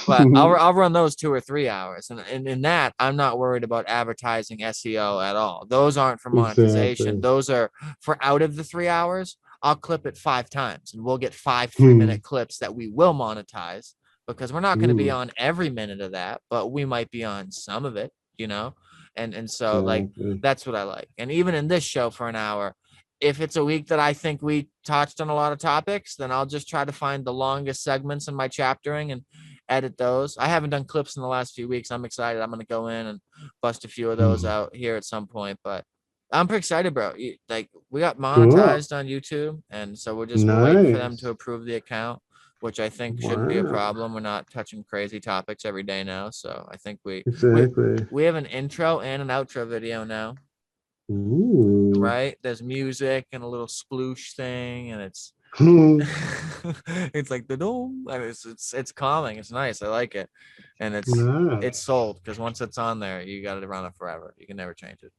But I'll run those 2 or 3 hours, and in that, I'm not worried about advertising SEO at all. Those aren't for monetization. Exactly. Those are for out of the 3 hours. I'll clip it 5 times, and we'll get five three Hmm. minute clips that we will monetize, because we're not going to be Ooh, on every minute of that, but we might be on some of it, and so, like, exactly. that's what I like. And even in this show for an hour, if it's a week that I think we touched on a lot of topics, then I'll just try to find the longest segments in my chaptering and edit those. I haven't done clips in the last few weeks. I'm excited. I'm going to go in and bust a few of those Hmm. out here at some point, but I'm pretty excited, bro. Like, we got Cool. monetized on YouTube, and so we're waiting for them to Nice. approve the account, which I think shouldn't be a Wow. problem. We're not touching crazy topics every day now, so I think we Exactly. we have an intro and an outro video now, Ooh. right? There's music and a little sploosh thing, and it's it's like the dome. I mean, it's calming. It's nice. I like it, and it's Nice. sold, because once it's on there, you got to run it forever. You can never change it.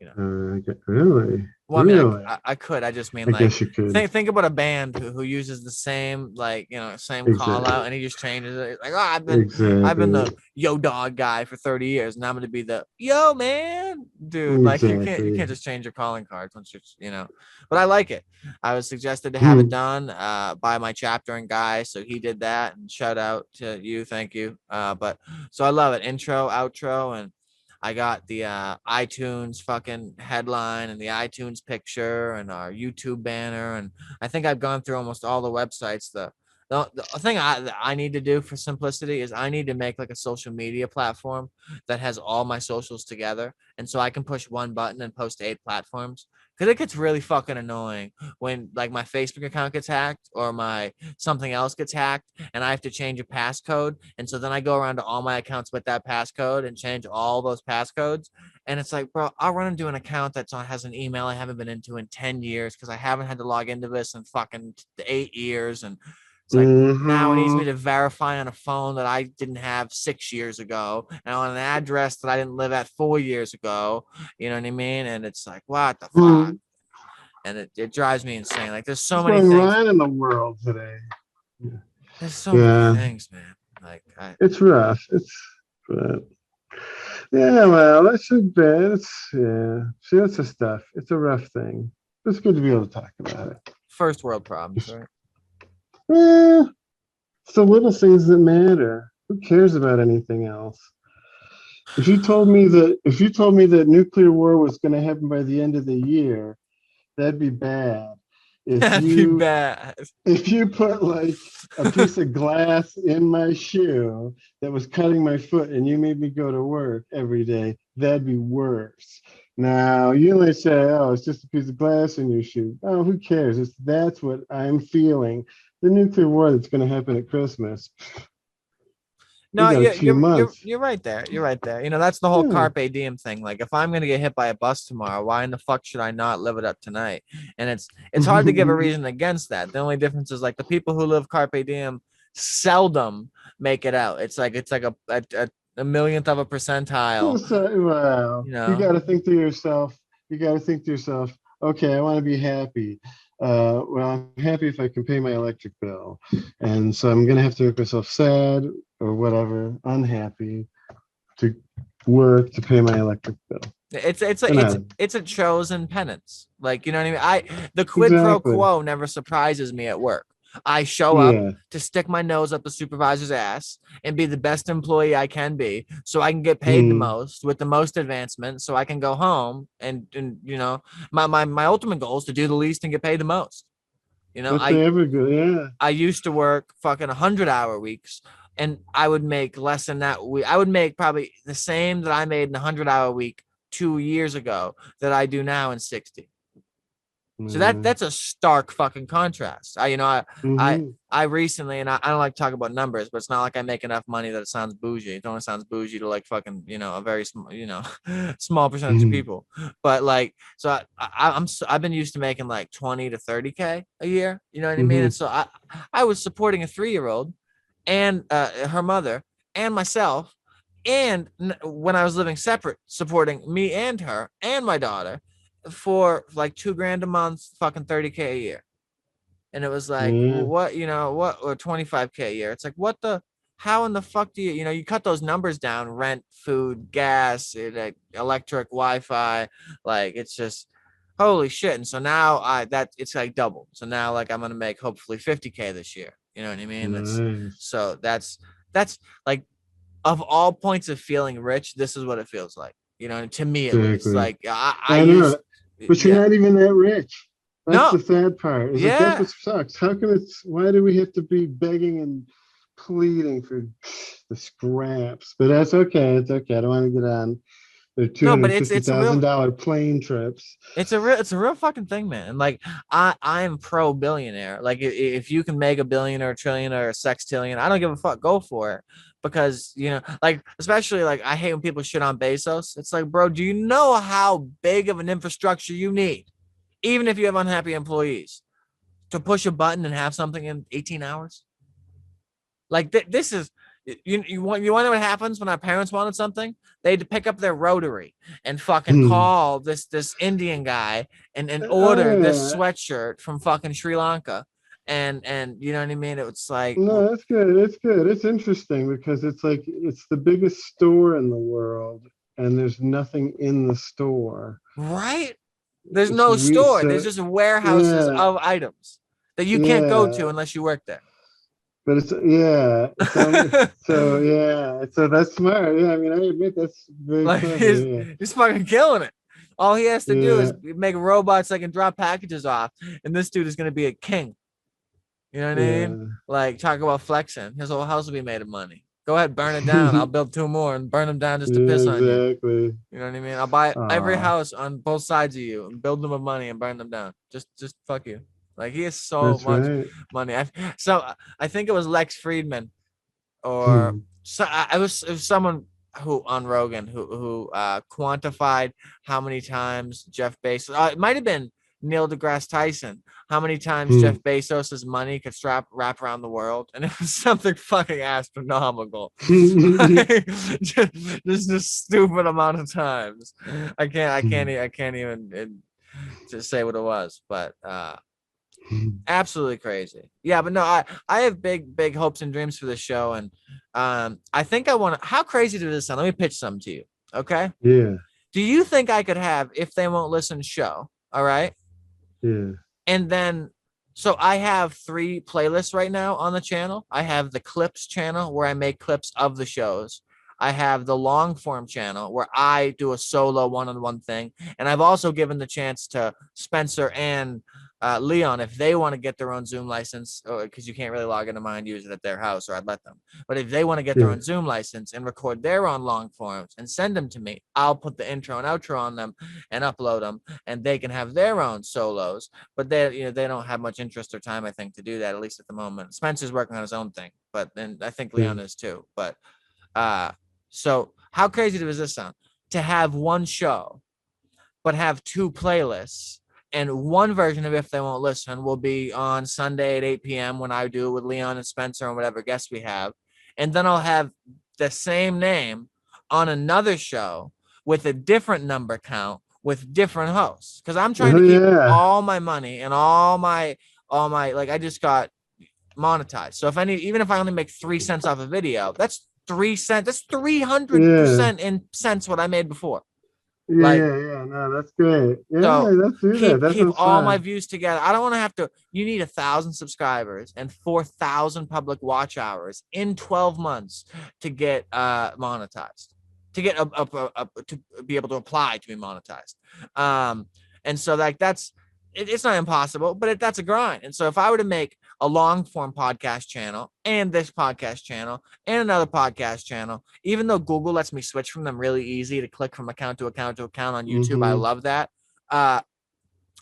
You know. Really? Well, I mean, Really? I could. I just mean, I like, guess you could. think about a band who uses the same, like, same call out, Exactly. and he just changes it. Like, oh, I've been Exactly. the yo dog guy for 30 years, and I'm gonna be the yo man dude. Like, you can't Exactly. just change your calling cards once you're. But I like it. I was suggested to have it Hmm. done by my chapter and guy, so he did that. And shout out to you, thank you. But so I love it. Intro, outro, and I got the iTunes fucking headline and the iTunes picture and our YouTube banner. And I think I've gone through almost all the websites. The thing I need to do for simplicity is I need to make like a social media platform that has all my socials together. And so I can push one button and post to 8 platforms. because it gets really fucking annoying when like my Facebook account gets hacked or my something else gets hacked and I have to change a passcode. And so then I go around to all my accounts with that passcode and change all those passcodes. And it's like, bro, I'll run into an account that's on has an email I haven't been into in 10 years because I haven't had to log into this in fucking 8 years. And it's like now it needs me Mm-hmm. to verify on a phone that I didn't have 6 years ago and on an address that I didn't live at 4 years ago. You know what I mean? And it's like, what the fuck? Mm. And it drives me insane. Like there's so What's many going things. on in the world today? There's so many Yeah, things, man. Like it's rough. But yeah, well, that's just bad. Yeah. See, that's the stuff. It's a rough thing. It's good to be able to talk about it. first world problems, right? Yeah, it's the little things that matter. Who cares about anything else? If you told me that nuclear war was going to happen by the end of the year, that'd be bad. If That'd be you bad. if you put like a piece of glass in my shoe that was cutting my foot and you made me go to work every day, that'd be worse. Now you might say, "Oh, it's just a piece of glass in your shoe." Oh, who cares? That's what I'm feeling. The nuclear war that's going to happen at Christmas. We No, got a you're few you're you're months. you're right there. You're right there. You know, that's the whole Yeah. carpe diem thing. Like, if I'm gonna get hit by a bus tomorrow, why in the fuck should I not live it up tonight? And it's hard to give a reason against that. The only difference is like the people who live carpe diem seldom make it out. It's like a millionth of a percentile. Well, You you know, got to think to yourself. You got to think to yourself. Okay, I want to be happy. Well, I'm happy if I can pay my electric bill, and so I'm gonna have to make myself sad or whatever, unhappy to work to pay my electric bill. it's it's a And it's it's a chosen penance. Like, you know what I mean? The quid pro exactly. quo never surprises me at work. I show up Yeah. to stick my nose up the supervisor's ass and be the best employee I can be so I can get paid the Mm. most with the most advancement so I can go home and you know, my ultimate goal is to do the least and get paid the most. You know, That's the ever good. Yeah. I used to work fucking 100-hour weeks and I would make less than that. I would make probably the same that I made in a 100-hour week 2 years ago that I do now in 60. So Mm. that's a stark fucking contrast. I Hmm. I recently, and I don't like to talk about numbers, but it's not like I make enough money that it sounds bougie. It only sounds bougie to like fucking, you know, a very small, you know, small percentage of Hmm. people. But like, so I've been used to making like 20 to 30K a year. You know what I mean? Hmm. And so I was supporting a 3-year-old and her mother and myself, and when I was living separate, supporting me and her and my daughter for like 2 grand a month, fucking 30K a year. And it was like, Yeah. what, you know, what, or 25K a year. It's like, what the, how in the fuck do you know, you cut those numbers down, rent, food, gas, electric, Wi-Fi, like it's just, holy shit. And so now it's like double. So now like I'm going to make hopefully 50K this year. You know what I mean? Nice. So that's like, of all points of feeling rich, this is what it feels like. You know, to me at least. Exactly. Like I I know. used, But you're yeah, not even that rich. That's no, the sad part. Is like that's yeah. what sucks. How come it's why do we have to be begging and pleading for the scraps? But that's okay. It's okay. I don't want to get on the two No, but hundred fifty it's a thousand real dollar plane trips. it's a real fucking thing, man. And like I'm pro billionaire. Like if you can make a billion or a trillion or a sextillion, I don't give a fuck. Go for it. Because you know, like especially like I hate when people shit on Bezos. It's like, bro, do you know how big of an infrastructure you need, even if you have unhappy employees, to push a button and have something in 18 hours? Like this is you want to know what happens when our parents wanted something? They'd pick up their rotary and fucking Hmm. call this Indian guy and Oh order this yeah. sweatshirt from fucking Sri Lanka. And you know what I mean? It's like, No, that's good. It's good. It's interesting because it's like it's the biggest store in the world, and there's nothing in the store. right? There's It's no we store. There's so just warehouses yeah, of items that you can't go to yeah. unless you work there. But it's yeah, it's only so yeah, so that's smart. Yeah, I mean, I admit that's very Like clever. Yeah, he's fucking killing it. All he has to do is yeah, make robots that can drop packages off, and this dude is gonna be a king. You know what I mean? yeah. Like talk about flexing. His whole house will be made of money. Go ahead, burn it down. I'll build 2 more and burn them down just to Yeah, piss on you. exactly. You know what I mean? I'll buy every Aw, house on both sides of you and build them with money and burn them down. Just fuck you. Like he has so that's much right. money. I think it was Lex Friedman or Hmm. it was someone who on Rogan who quantified how many times Jeff Bezos. It might have been Neil deGrasse Tyson. How many times Hmm. Jeff Bezos's money could wrap around the world, and it was something fucking astronomical. Just a stupid amount of times. I can't even to say what it was, but absolutely crazy. Yeah, but no, I have big hopes and dreams for this show, and I think I want to. How crazy does this sound? Let me pitch some to you. Okay. Yeah, Do you think I could have If They Won't Listen show? All right. yeah. And then, so I have 3 playlists right now on the channel. I have the clips channel where I make clips of the shows. I have the long form channel where I do a solo one-on-one thing. And I've also given the chance to Spencer and Leon, if they want to get their own Zoom license, because you can't really log into mine, use it at their house, or I'd let them. But if they want to get their Yeah. own Zoom license and record their own long forms and send them to me, I'll put the intro and outro on them and upload them, and they can have their own solos. But they don't have much interest or time, I think, to do that, at least at the moment. Spencer's working on his own thing, but then I think Yeah. Leon is too. But so how crazy does this sound? To have one show, but have 2 playlists. And one version of If They Won't Listen will be on Sunday at 8 p.m. when I do it with Leon and Spencer and whatever guests we have. And then I'll have the same name on another show with a different number count with different hosts. Because I'm trying Oh to keep yeah. all my money and all my like I just got monetized. So even if I only make 3 cents off a video, that's 3 cents. That's Yeah. 300% in cents what I made before. Yeah, Like, yeah, yeah. No, that's great. Yeah, so let's do that. keep That keep sounds all my fun. views together. I don't want to have to. You need 1,000 subscribers and 4,000 public watch hours in 12 months to get monetized, to get to be able to apply to be monetized. And so like it's not impossible, but that's a grind. And so if I were to make a long form podcast channel and this podcast channel and another podcast channel, even though Google lets me switch from them really easy to click from account to account to account on YouTube, I Mm-hmm. love that. uh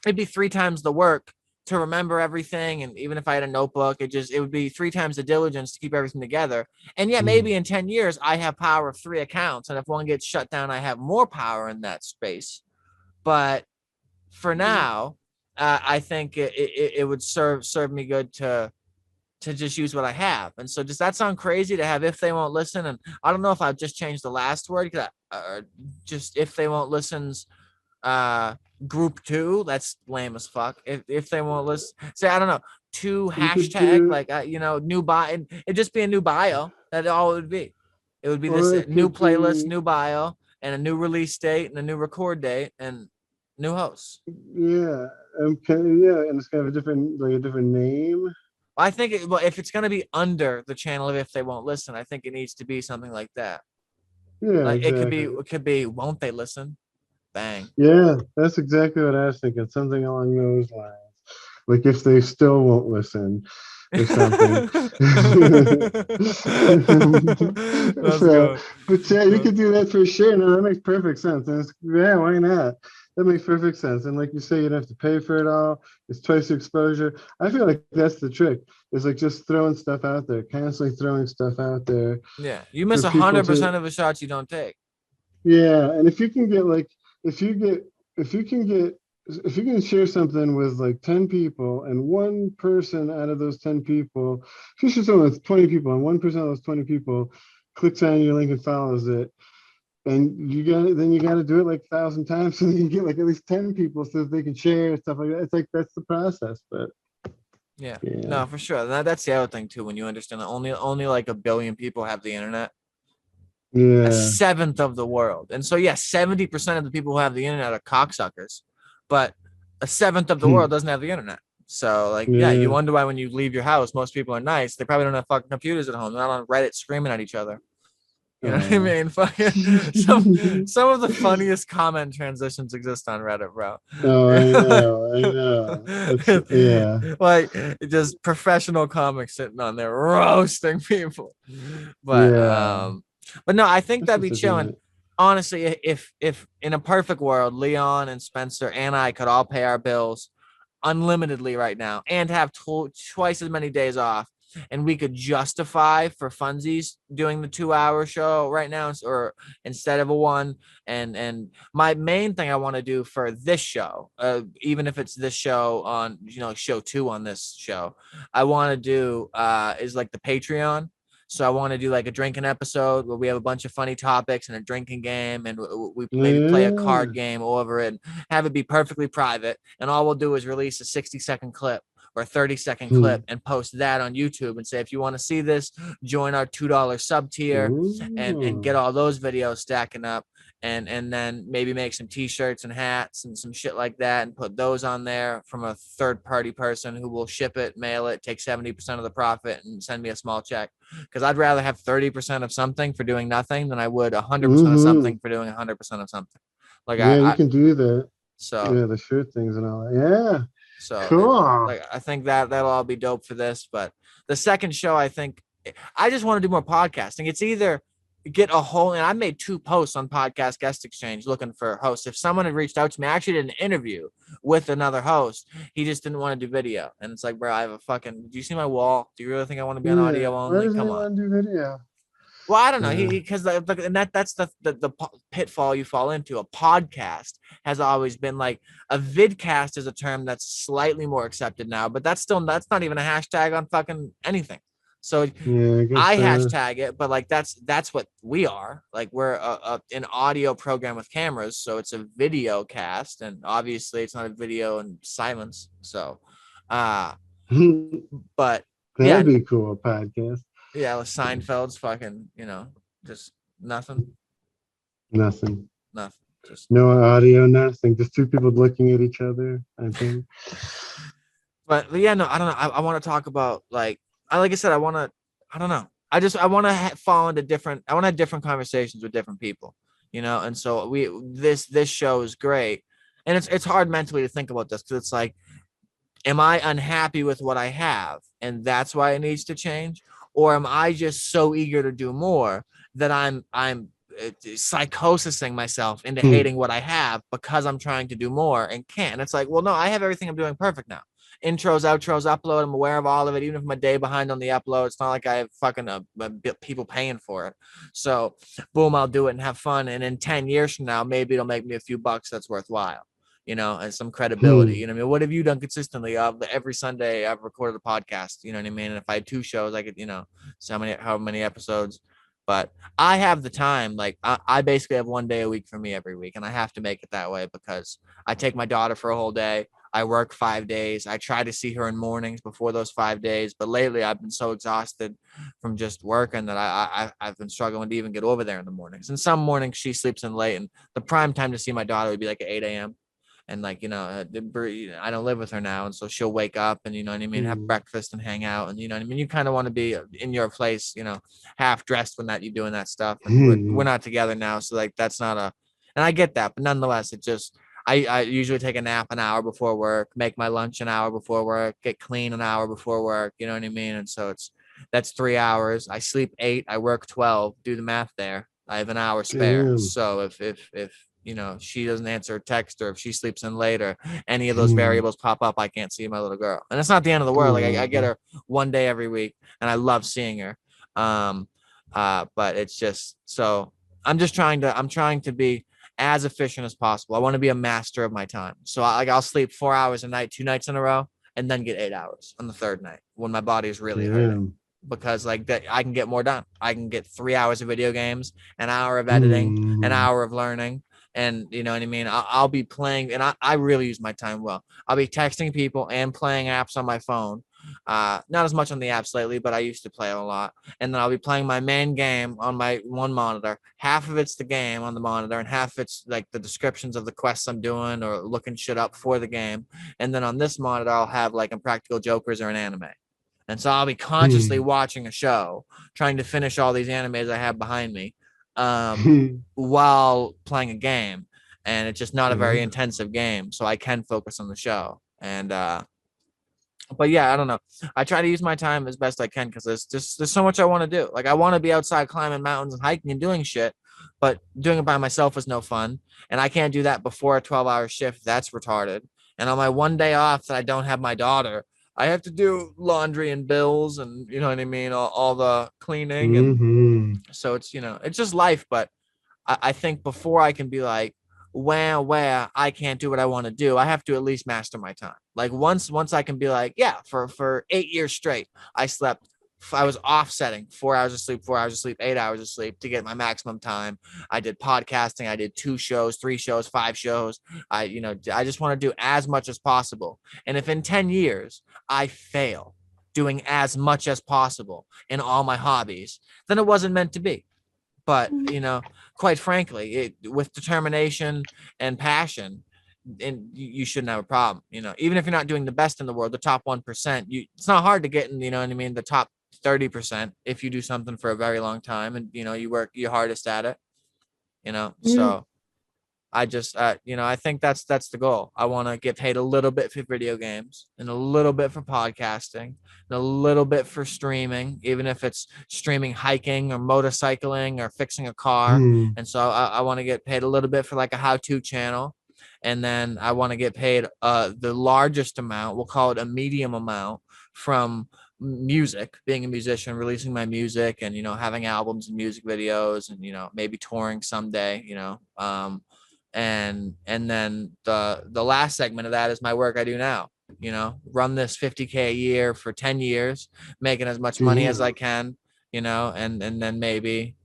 it'd be 3 times the work to remember everything, and even if I had a notebook, it would be 3 times the diligence to keep everything together. And yet maybe in 10 years I have power of 3 accounts, and if one gets shut down I have more power in that space. But for now, I think it would serve me good to just use what I have. And so does that sound crazy to have If They Won't Listen? And I don't know if I've just changed the last word, just If They Won't Listen's uh group 2. That's lame as fuck. If they won't listen, say, I don't know, 2 You could hashtag, do, like new bio. It'd just be a new bio. That's all it would be. It would be this or it new could playlist, be, new bio, and a new release date and a new record date and new hosts. yeah, yeah, and it's kind of a different, like a different name. I think well, if it's going to be under the channel of If They Won't Listen, I think it needs to be something like that. Yeah, Like exactly. it could be Won't They Listen? Bang. Yeah, that's exactly what I was thinking. Something along those lines. Like if they still won't listen or something. Let's So, go. but yeah, you could do that for sure. No, that makes perfect sense. And yeah, why not? That makes perfect sense. And like you say, you don't have to pay for it all. It's twice the exposure. I feel like that's the trick. Is like just throwing stuff out there, constantly throwing stuff out there Yeah, you miss for people 100% to, of the shots you don't take. yeah. And if you can get like, if you get, if you can get, if you can share something with like 10 people and one person out of those 10 people, if you share something with 20 people and 1% of those 20 people clicks on your link and follows it, and you got it, then you got to do it like 1,000 times so you can get like at least 10 people so that they can share stuff like that. It's like that's the process, but Yeah, yeah. no, for sure. That's the other thing too. When you understand that only like 1 billion people have the internet, a Yeah. seventh of the world, and so yeah, 70% of the people who have the internet are cocksuckers, but a seventh of the Hmm. world doesn't have the internet. So like, yeah, you Yeah. wonder why when you leave your house, most people are nice. They probably don't have fucking computers at home. They're not on Reddit screaming at each other. You know what I mean? Fucking some of the funniest comment transitions exist on Reddit, bro. Oh, I know. Yeah. Like just professional comics sitting on there roasting people. But Yeah. but no, I think That's that'd what be they're chilling. doing. Honestly, if in a perfect world, Leon and Spencer and I could all pay our bills unlimitedly right now and have twice as many days off, and we could justify for funsies doing the 2 hour show right now, or instead of a one. And my main thing I want to do for this show, even if it's this show on, show two on this show, I want to do is like the Patreon. So I want to do like a drinking episode where we have a bunch of funny topics and a drinking game, and we maybe play a card Yeah. game over it, and have it be perfectly private. And all we'll do is release a 60-second clip or a 30-second Hmm. clip and post that on YouTube and say, if you want to see this, join our $2 sub tier and Ooh. get all those videos stacking up. And then maybe make some t-shirts and hats and some shit like that and put those on there from a third party person who will ship it, mail it, take 70% of the profit and send me a small check. Because I'd rather have 30% of something for doing nothing than I would 100% of Mm-hmm. something for doing 100% of something. Like Yeah, you I can do that. so Yeah, the shirt things and all that. Yeah. Cool. like I think that'll all be dope for this. But the second show, I think I just want to do more podcasting. It's either get a whole, and I made 2 posts on Podcast Guest Exchange looking for hosts. If someone had reached out to me, I actually did an interview with another host. He just didn't want to do video. And it's like, bro, I have a fucking, do you see my wall? Do you really think I want to be on Yeah. audio Why only? doesn't he Come on. want to do video? Well, I don't know. Yeah. He because and that's the pitfall you fall into. A podcast has always been like a vidcast is a term that's slightly more accepted now, but that's not even a hashtag on fucking anything. So Yeah, I I guess hashtag it, but like that's what we are. Like we're an audio program with cameras, so it's a video cast, and obviously it's not a video and silence. So, uh, but yeah, that'd be cool, a podcast. yeah, Seinfeld's fucking, just nothing. Nothing. Nothing. Just No audio, nothing. Just two people looking at each other, I think. but yeah, no, I don't know. I want to talk about like I said, I don't know. I want to fall into I want to have different conversations with different people, and so this show is great. And it's hard mentally to think about this because it's like, am I unhappy with what I have and that's why it needs to change? Or am I just so eager to do more that I'm psychosising myself into Hmm. hating what I have because I'm trying to do more and can't? And it's like, well, no, I have everything I'm doing perfect now. Intros, outros, upload. I'm aware of all of it. Even if I'm a day behind on the upload, it's not like I have fucking people paying for it. So boom, I'll do it and have fun. And in 10 years from now, maybe it'll make me a few bucks that's worthwhile, and some credibility. Hmm. I mean, what have you done consistently? Every Sunday I've recorded a podcast, you know what I mean? And if I had 2 shows, I could, so how many episodes. But I have the time. Like I basically have 1 day a week for me every week, and I have to make it that way because I take my daughter for a whole day. I work 5 days. I try to see her in mornings before those 5 days, but lately I've been so exhausted from just working that I've been struggling to even get over there in the mornings. And some mornings she sleeps in late, and the prime time to see my daughter would be like at 8 a.m. And like, I don't live with her now, and so she'll wake up and, you know what I mean, have Hmm. breakfast and hang out, and, you know what I mean, you kind of want to be in your place, half dressed when you're doing that stuff. And we're Hmm. not together now, so like that's not and I get that, but nonetheless, it just I usually take a nap an hour before work, make my lunch an hour before work, get clean an hour before work, you know what I mean? And so that's 3 hours. I sleep 8, I work 12. Do the math there. I have an hour spare. Damn. So if she doesn't answer a text, or if she sleeps in late, or any of those Hmm. variables pop up, I can't see my little girl. And it's not the end of the world. Like I get Oh. her 1 day every week, and I love seeing her. But it's just so I'm trying to be as efficient as possible. I want to be a master of my time. So I'll sleep 4 hours a night, 2 nights in a row, and then get 8 hours on the third night when my body is really hurting. Damn. Because like that, I can get more done. I can get 3 hours of video games, an hour of editing, an Hmm. hour of learning, and you know what I mean. I'll be playing, and I really use my time well. I'll be texting people and playing apps on my phone. Not as much on the apps lately, but I used to play a lot. And then I'll be playing my main game on my one monitor. Half of it's the game on the monitor, and half it's like the descriptions of the quests I'm doing or looking shit up for the game. And then on this monitor, I'll have like Impractical Jokers or an anime. And so I'll be consciously Hmm. watching a show, trying to finish all these animes I have behind me. while playing a game, and it's just not a very Yeah. intensive game, so I can focus on the show. And but yeah, I don't know. I try to use my time as best I can because there's so much I want to do. Like I want to be outside climbing mountains and hiking and doing shit, but doing it by myself is no fun. And I can't do that before a 12-hour shift. That's retarded. And on my one day off that I don't have my daughter, I have to do laundry and bills and you know what I mean, all the cleaning. And Mm-hmm. so it's it's just life. But I think before I can be like, where I can't do what I want to do, I have to at least master my time. Like once I can be like, yeah, for 8 years straight, I was offsetting 4 hours of sleep, 4 hours of sleep, 8 hours of sleep to get my maximum time. I did podcasting. I did 2 shows, 3 shows, 5 shows. I just want to do as much as possible. And if in 10 years I fail doing as much as possible in all my hobbies, then it wasn't meant to be. But quite frankly, with determination and passion, and you shouldn't have a problem. Even if you're not doing the best in the world, the top 1%, it's not hard to get in. You know what I mean? The top 30% if you do something for a very long time and you work your hardest at it. Yeah. So I just, I think that's the goal. I want to get paid a little bit for video games and a little bit for podcasting and a little bit for streaming, even if it's streaming hiking or motorcycling or fixing a car. Mm. And so I want to get paid a little bit for like a how-to channel. And then I want to get paid the largest amount, we'll call it a medium amount, from music, being a musician, releasing my music and, having albums and music videos and, maybe touring someday, and then the last segment of that is my work I do now. Run this 50K a year for 10 years, making as much money as I can, and then maybe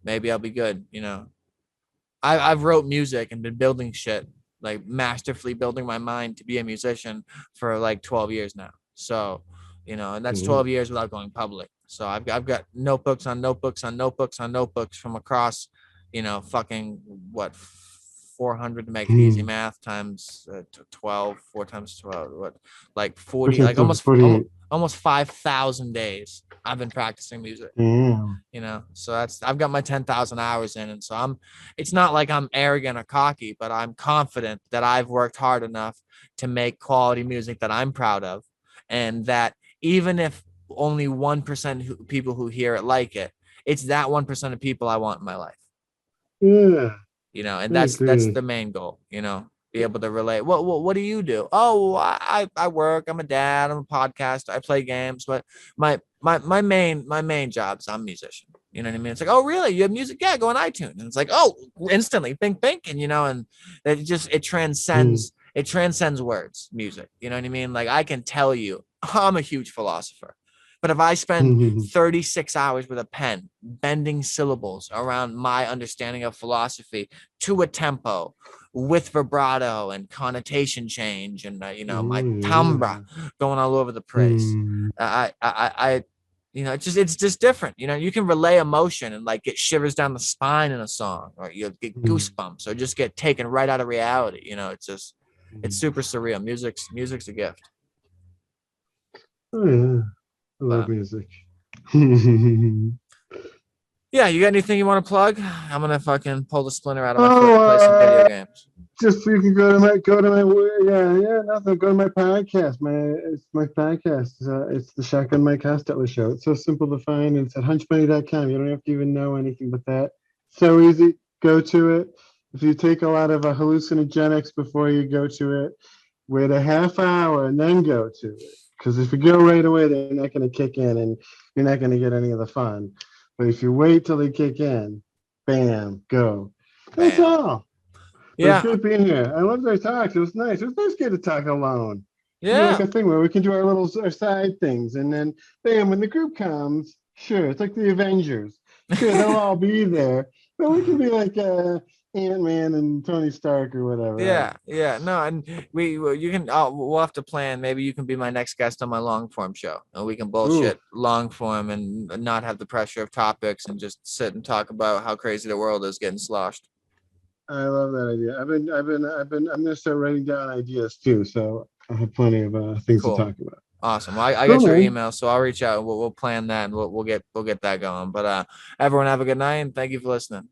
I'll be good. I've wrote music and been building shit, like masterfully building my mind to be a musician for like 12 years now. So and that's 12 years without going public. So I've got notebooks on notebooks on notebooks on notebooks from across fucking what, 400 to make it easy math times 12, 4 times 12, what, like 40, like almost 5,000 days I've been practicing music. So I've got my 10,000 hours in. And so it's not like I'm arrogant or cocky, but I'm confident that I've worked hard enough to make quality music that I'm proud of. And that even if only 1% people who hear it like it, it's that 1% of people I want in my life. Yeah. And that's the main goal, be able to relate. What do you do? Oh, I work. I'm a dad. I'm a podcaster. I play games, but my main job's I'm a musician. You know what I mean? It's like, oh, really? You have music? Yeah, go on iTunes. And it's like, oh, instantly, bink, and and it transcends words, music. You know what I mean? Like I can tell you, I'm a huge philosopher. But if I spend 36 hours with a pen, bending syllables around my understanding of philosophy to a tempo with vibrato and connotation change and, my timbre going all over the place, it's just different. You can relay emotion and like get shivers down the spine in a song, or you get goosebumps, or just get taken right out of reality. It's super surreal. Music's a gift. Oh, yeah. I love music. Yeah, you got anything you want to plug? I'm gonna fucking pull the splinter out of my foot and play some video games. Just you can go to my nothing. Go to my podcast. My podcast. It's the Shotgun Mike Hostettler Show. It's so simple to find, and it's at hunchmoney.com. You don't have to even know anything but that. So easy. Go to it. If you take a lot of hallucinogenics before you go to it, wait a half hour and then go to it. Because if you go right away, they're not going to kick in, and you're not going to get any of the fun. But if you wait till they kick in, bam, go. That's all. Yeah. It's good being here. I loved our talks. It was nice. It was nice getting to talk alone. Yeah. Like a thing where we can do our side things. And then, bam, when the group comes, sure, it's like the Avengers. Sure, they'll all be there. But we can be like Ant-Man and Tony Stark or whatever. Yeah. No, and we'll have to plan. Maybe you can be my next guest on my long form show, and we can bullshit long form and not have the pressure of topics and just sit and talk about how crazy the world is getting sloshed. I love that idea. I'm gonna start writing down ideas too, so I have plenty of things to talk about. Awesome. Well, I got your email, so I'll reach out. We'll plan that, and we'll get that going. But everyone have a good night, and thank you for listening.